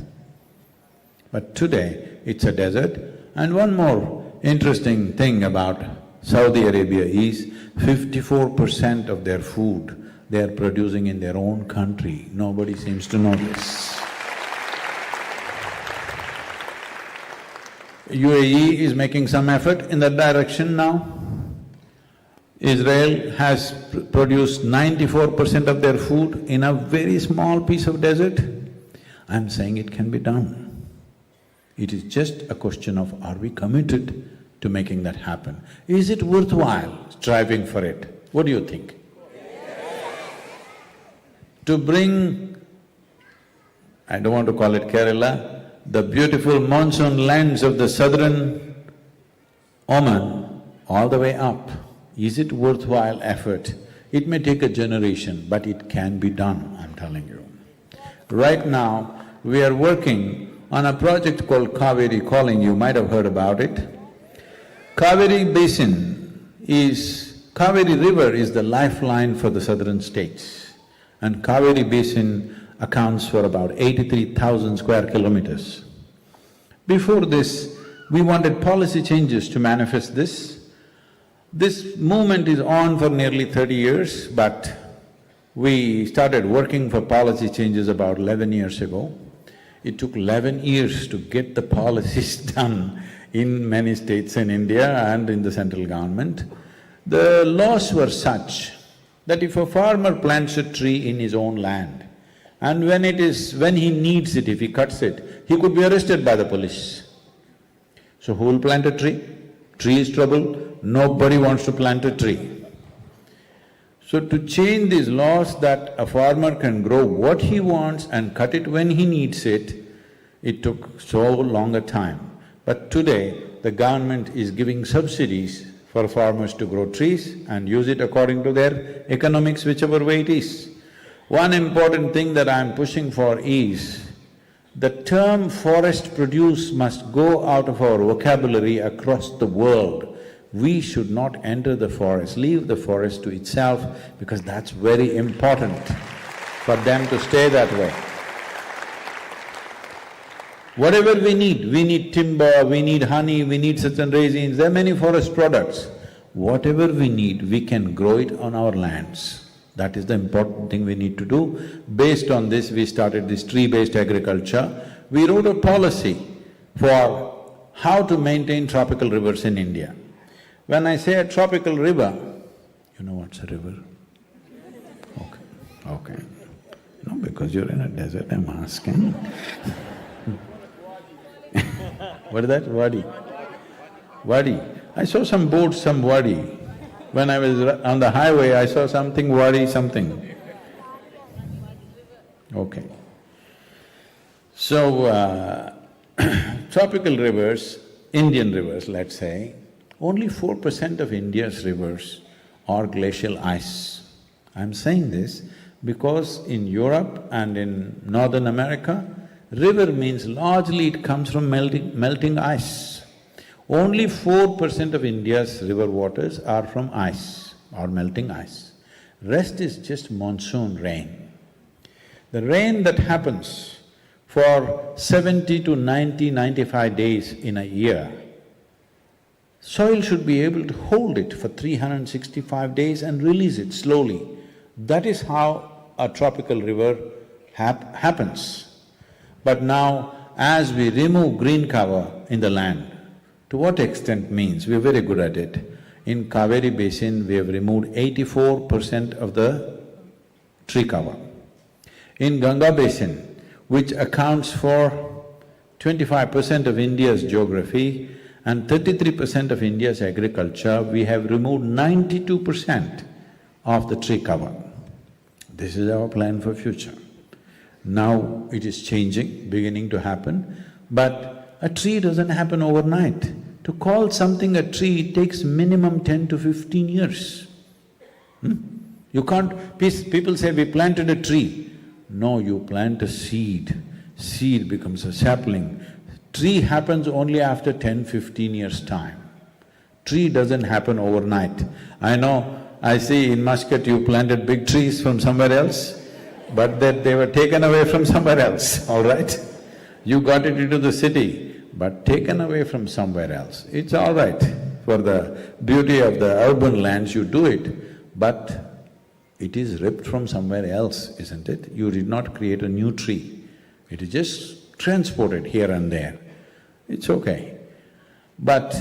But today, it's a desert. And one more interesting thing about Saudi Arabia is 54% of their food they are producing in their own country. Nobody seems to know this. UAE is making some effort in that direction now. Israel has produced 94% of their food in a very small piece of desert. I'm saying it can be done. It is just a question of, are we committed to making that happen? Is it worthwhile striving for it? What do you think? To bring, I don't want to call it Kerala, the beautiful monsoon lands of the southern Oman all the way up, is it worthwhile effort? It may take a generation, but it can be done, I'm telling you. Right now, we are working on a project called Kaveri Calling, you might have heard about it. Kaveri Basin is… Kaveri River is the lifeline for the southern states, and Kaveri Basin accounts for about 83,000 square kilometers. Before this, we wanted policy changes to manifest this. This movement is on for nearly 30 years, but we started working for policy changes about 11 years ago. It took 11 years to get the policies done in many states in India and in the central government. The laws were such that if a farmer plants a tree in his own land, and when he needs it, if he cuts it, he could be arrested by the police. So who will plant a tree? Tree is trouble, nobody wants to plant a tree. So to change these laws that a farmer can grow what he wants and cut it when he needs it, it took so long a time. But today, the government is giving subsidies for farmers to grow trees and use it according to their economics, whichever way it is. One important thing that I'm pushing for is, the term forest produce must go out of our vocabulary across the world. We should not enter the forest, leave the forest to itself, because that's very important for them to stay that way. Whatever we need timber, we need honey, we need certain resins, there are many forest products. Whatever we need, we can grow it on our lands. That is the important thing we need to do. Based on this, we started this tree-based agriculture. We wrote a policy for how to maintain tropical rivers in India. When I say a tropical river, you know what's a river? Okay. No, because you're in a desert, I'm asking. What is that? Wadi. Wadi. I saw some boats, some wadi. When I was on the highway, I saw something wadi something. Okay. So, tropical rivers, Indian rivers, let's say, only 4% of India's rivers are glacial ice. I'm saying this because in Europe and in Northern America, river means largely it comes from melting ice. Only 4% of India's river waters are from ice or melting ice. Rest is just monsoon rain. The rain that happens for 70 to 95 days in a year, soil should be able to hold it for 365 days and release it slowly. That is how a tropical river happens. But now, as we remove green cover in the land, to what extent means, we're very good at it. In Kaveri Basin, we have removed 84% of the tree cover. In Ganga Basin, which accounts for 25% of India's geography and 33% of India's agriculture, we have removed 92% of the tree cover. This is our plan for future. Now it is changing, beginning to happen, but a tree doesn't happen overnight. To call something a tree takes minimum 10 to 15 years. You can't… people say, we planted a tree. No, you plant a seed. Seed becomes a sapling. Tree happens only after 10-15 years' time. Tree doesn't happen overnight. I know, I see in Muscat you planted big trees from somewhere else, but that they were taken away from somewhere else, all right? You got it into the city, but taken away from somewhere else. It's all right. For the beauty of the urban lands, you do it, but it is ripped from somewhere else, isn't it? You did not create a new tree. It is just transported here and there. It's okay. But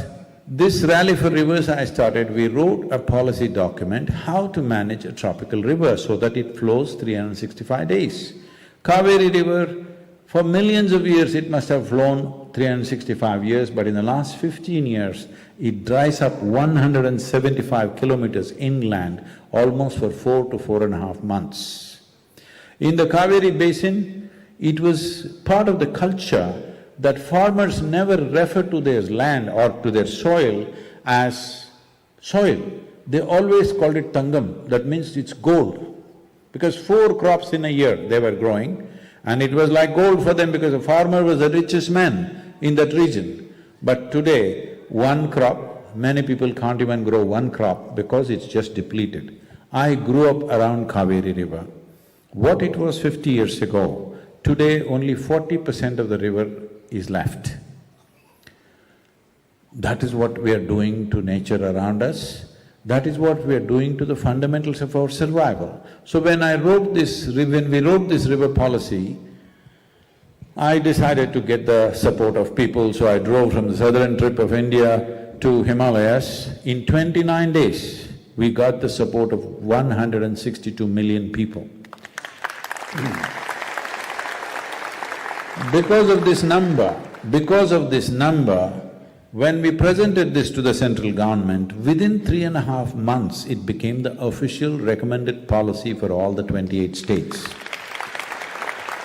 this Rally for Rivers I started, we wrote a policy document, how to manage a tropical river so that it flows 365 days. Kaveri River, for millions of years it must have flown 365 years, but in the last 15 years, it dries up 175 kilometers inland almost for 4 to 4.5 months. In the Kaveri basin, it was part of the culture that farmers never refer to their land or to their soil as soil. They always called it tangam, that means it's gold. Because 4 crops in a year they were growing, and it was like gold for them because the farmer was the richest man in that region. But today, 1 crop, many people can't even grow 1 crop because it's just depleted. I grew up around Kaveri River. What it was 50 years ago, today only 40% of the river is left. That is what we are doing to nature around us. That is what we are doing to the fundamentals of our survival. So when we wrote this river policy, I decided to get the support of people, so I drove from the southern tip of India to Himalayas. In 29 days, we got the support of 162 million people. Because of this number, when we presented this to the central government, within 3.5 months, it became the official recommended policy for all the 28 states.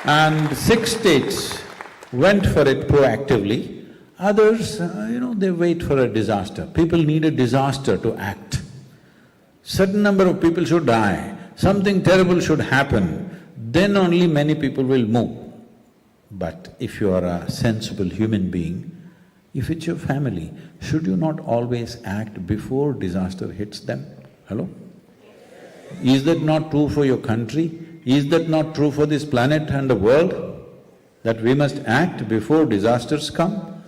And 6 states went for it proactively, others, they wait for a disaster. People need a disaster to act. Certain number of people should die, something terrible should happen, then only many people will move. But if you are a sensible human being, if it's your family, should you not always act before disaster hits them? Hello? Is that not true for your country? Is that not true for this planet and the world? That we must act before disasters come?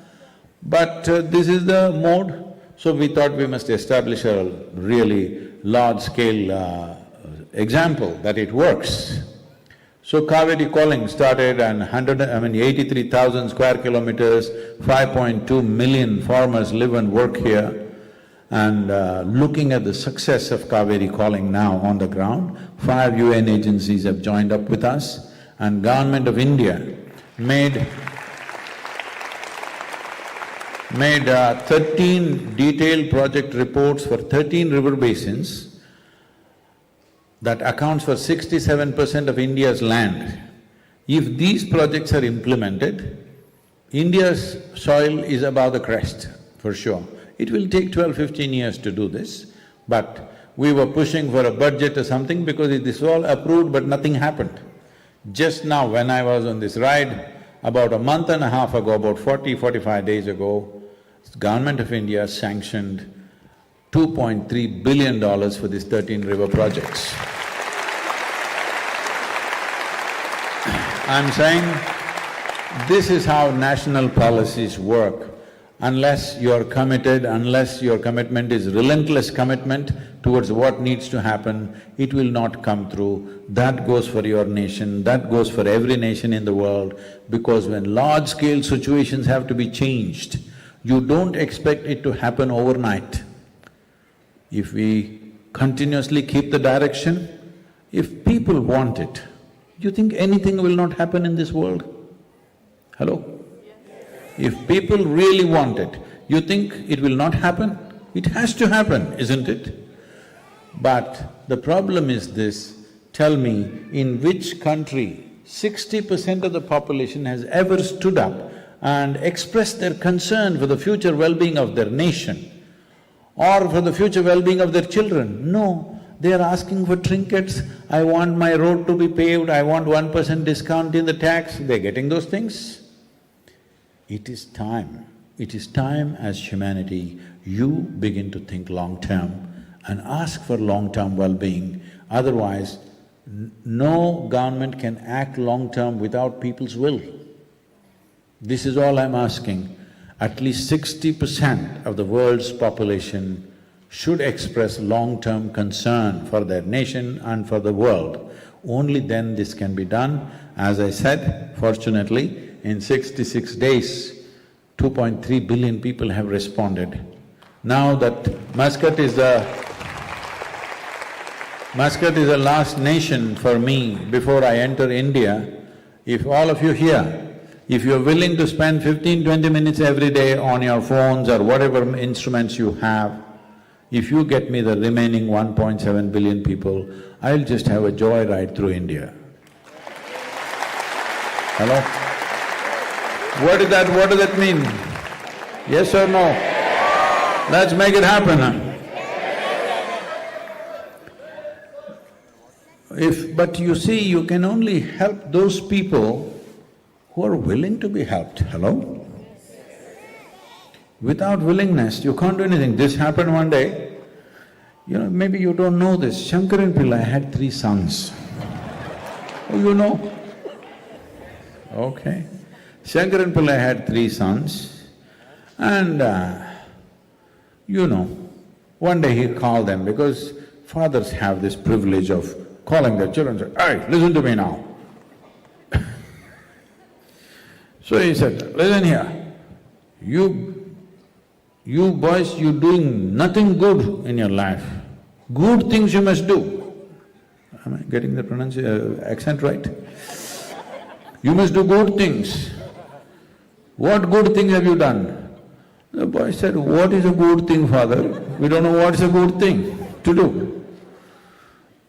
But this is the mode, so we thought we must establish a really large-scale example that it works. So Kaveri calling started and 83,000 square kilometers, 5.2 million farmers live and work here. And looking at the success of Kaveri calling now on the ground, 5 UN agencies have joined up with us, and Government of India made 13 detailed project reports for 13 river basins that accounts for 67% of India's land. If these projects are implemented, India's soil is above the crest, for sure. It will take 12-15 years to do this, but we were pushing for a budget or something because this was all approved but nothing happened. Just now when I was on this ride, about a month and a half ago, about 40-45 days ago, Government of India sanctioned $2.3 billion for these 13 river projects. I'm saying, this is how national policies work. Unless you are committed, unless your commitment is relentless commitment towards what needs to happen, it will not come through. That goes for your nation, that goes for every nation in the world, because when large-scale situations have to be changed, you don't expect it to happen overnight. If we continuously keep the direction, if people want it, you think anything will not happen in this world? Hello? If people really want it, you think it will not happen? It has to happen, isn't it? But the problem is this, tell me, in which country 60% of the population has ever stood up and expressed their concern for the future well-being of their nation or for the future well-being of their children. No, they are asking for trinkets. I want my road to be paved, I want 1% discount in the tax. They're getting those things. It is time as humanity, you begin to think long-term and ask for long-term well-being. Otherwise, no government can act long-term without people's will. This is all I'm asking. At least 60% of the world's population should express long-term concern for their nation and for the world. Only then this can be done. As I said, fortunately, in 66 days, 2.3 billion people have responded. Now that Muscat is the last nation for me before I enter India, if all of you here, if you're willing to spend 15–20 minutes every day on your phones or whatever instruments you have, if you get me the remaining 1.7 billion people, I'll just have a joyride through India. Hello? What does that mean? Yes or no? Let's make it happen, huh? But you see, you can only help those people who are willing to be helped, hello? Without willingness, you can't do anything. This happened one day, maybe you don't know this, Shankaran Pillai had 3 sons. Oh, you know? Okay. Shankaran Pillai had 3 sons and one day he called them because fathers have this privilege of calling their children and say, "Hey, listen to me now." So he said, "Listen here, you boys, you're doing nothing good in your life. Good things you must do." Am I getting the accent right? You must do good things. What good things have you done? The boy said, "What is a good thing, father? We don't know what's a good thing to do."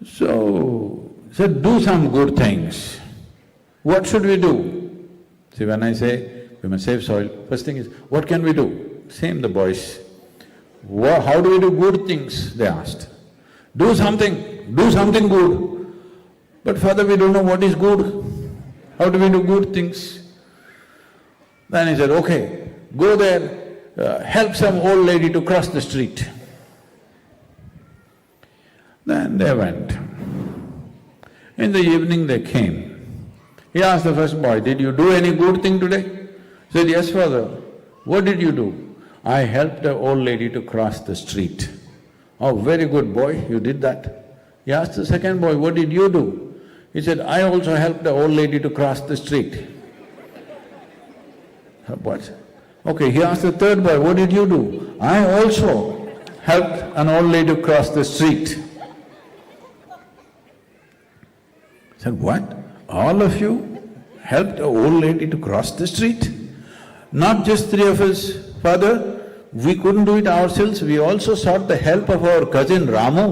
So, he said, "Do some good things." What should we do? See, when I say we must save soil, first thing is, what can we do? Same the boys. How do we do good things? They asked. Do something good. But father, we don't know what is good. How do we do good things? Then he said, "Okay, go there, help some old lady to cross the street." Then they went. In the evening they came. He asked the first boy, "Did you do any good thing today?" He said, "Yes, father." "What did you do?" "I helped an old lady to cross the street." "Oh, very good boy, you did that." He asked the second boy, "What did you do?" He said, "I also helped an old lady to cross the street." What? Okay, he asked the third boy, "What did you do?" "I also helped an old lady to cross the street." He said, "What? All of you helped an old lady to cross the street?" "Not just 3 of us, father, we couldn't do it ourselves, we also sought the help of our cousin Ramu.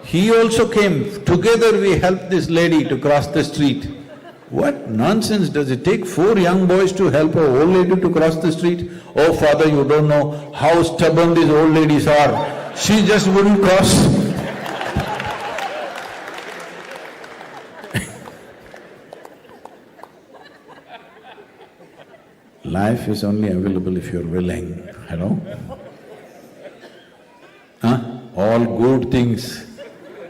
He also came, together we helped this lady to cross the street." "What nonsense, does it take 4 young boys to help an old lady to cross the street?" "Oh father, you don't know how stubborn these old ladies are, she just wouldn't cross." Life is only available if you're willing, hello? All good things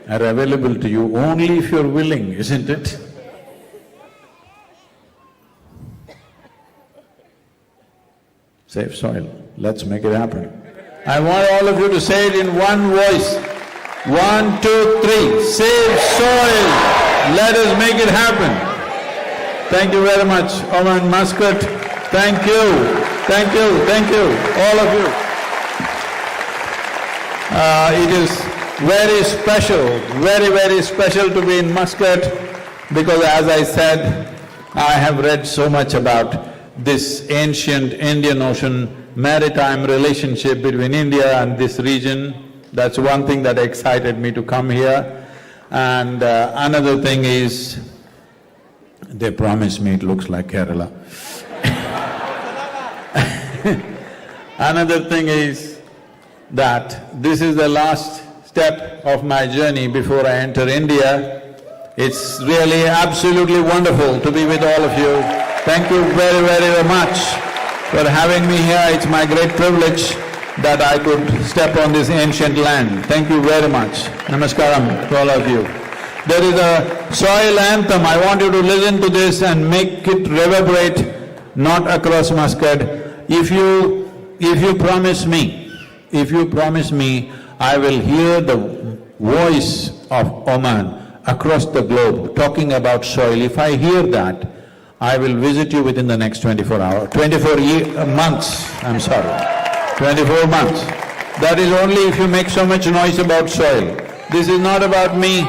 are available to you only if you're willing, isn't it? Save soil, let's make it happen. I want all of you to say it in one voice. 1, 2, 3, save soil, let us make it happen. Thank you very much, Oman, Muscat. Thank you, all of you. It is very special, very special to be in Muscat because as I said, I have read so much about this ancient Indian Ocean maritime relationship between India and this region. That's one thing that excited me to come here. And another thing is, They promised me it looks like Kerala. Another thing is that this is the last step of my journey before I enter India. It's really absolutely wonderful to be with all of you. Thank you very, very, very much for having me here. It's my great privilege that I could step on this ancient land. Thank you very much. Namaskaram to all of you. There is a soil anthem. I want you to listen to this and make it reverberate, not across Muscat. If you promise me, I will hear the voice of Oman across the globe talking about soil. If I hear that, I will visit you within the next 24 months, I'm sorry. 24 months. That is only if you make so much noise about soil. This is not about me,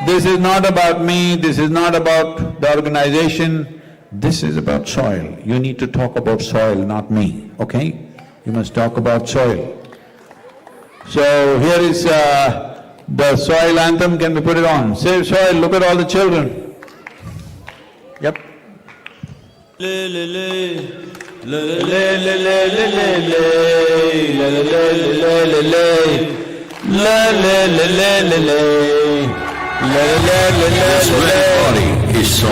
this is not about me, this is not about the organization, this is about soil. You need to talk about soil, not me, okay? You must talk about soil. So here is the soil anthem, can we put it on? Save soil, look at all the children. Yep. This red body is soil.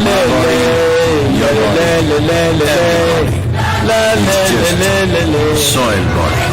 My body, your body, everybody. It's just soil body.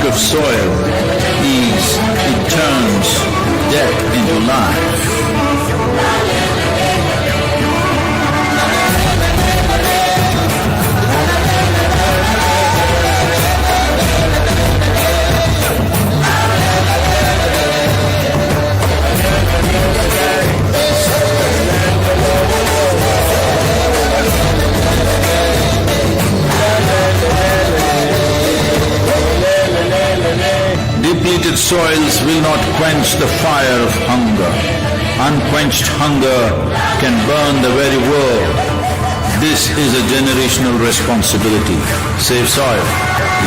Of soil is, it turns death into life. Depleted soils will not quench the fire of hunger. Unquenched hunger can burn the very world. This is a generational responsibility. Save soil.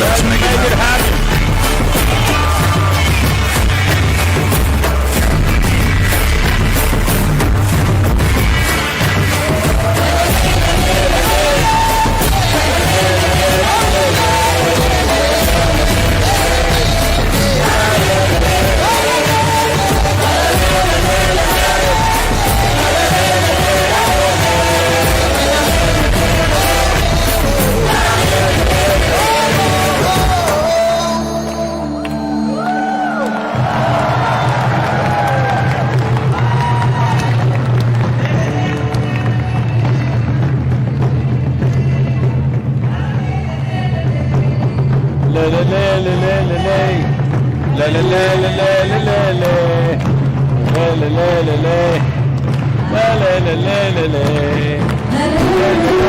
Let's make it happen. la la la la la la la la la la la la la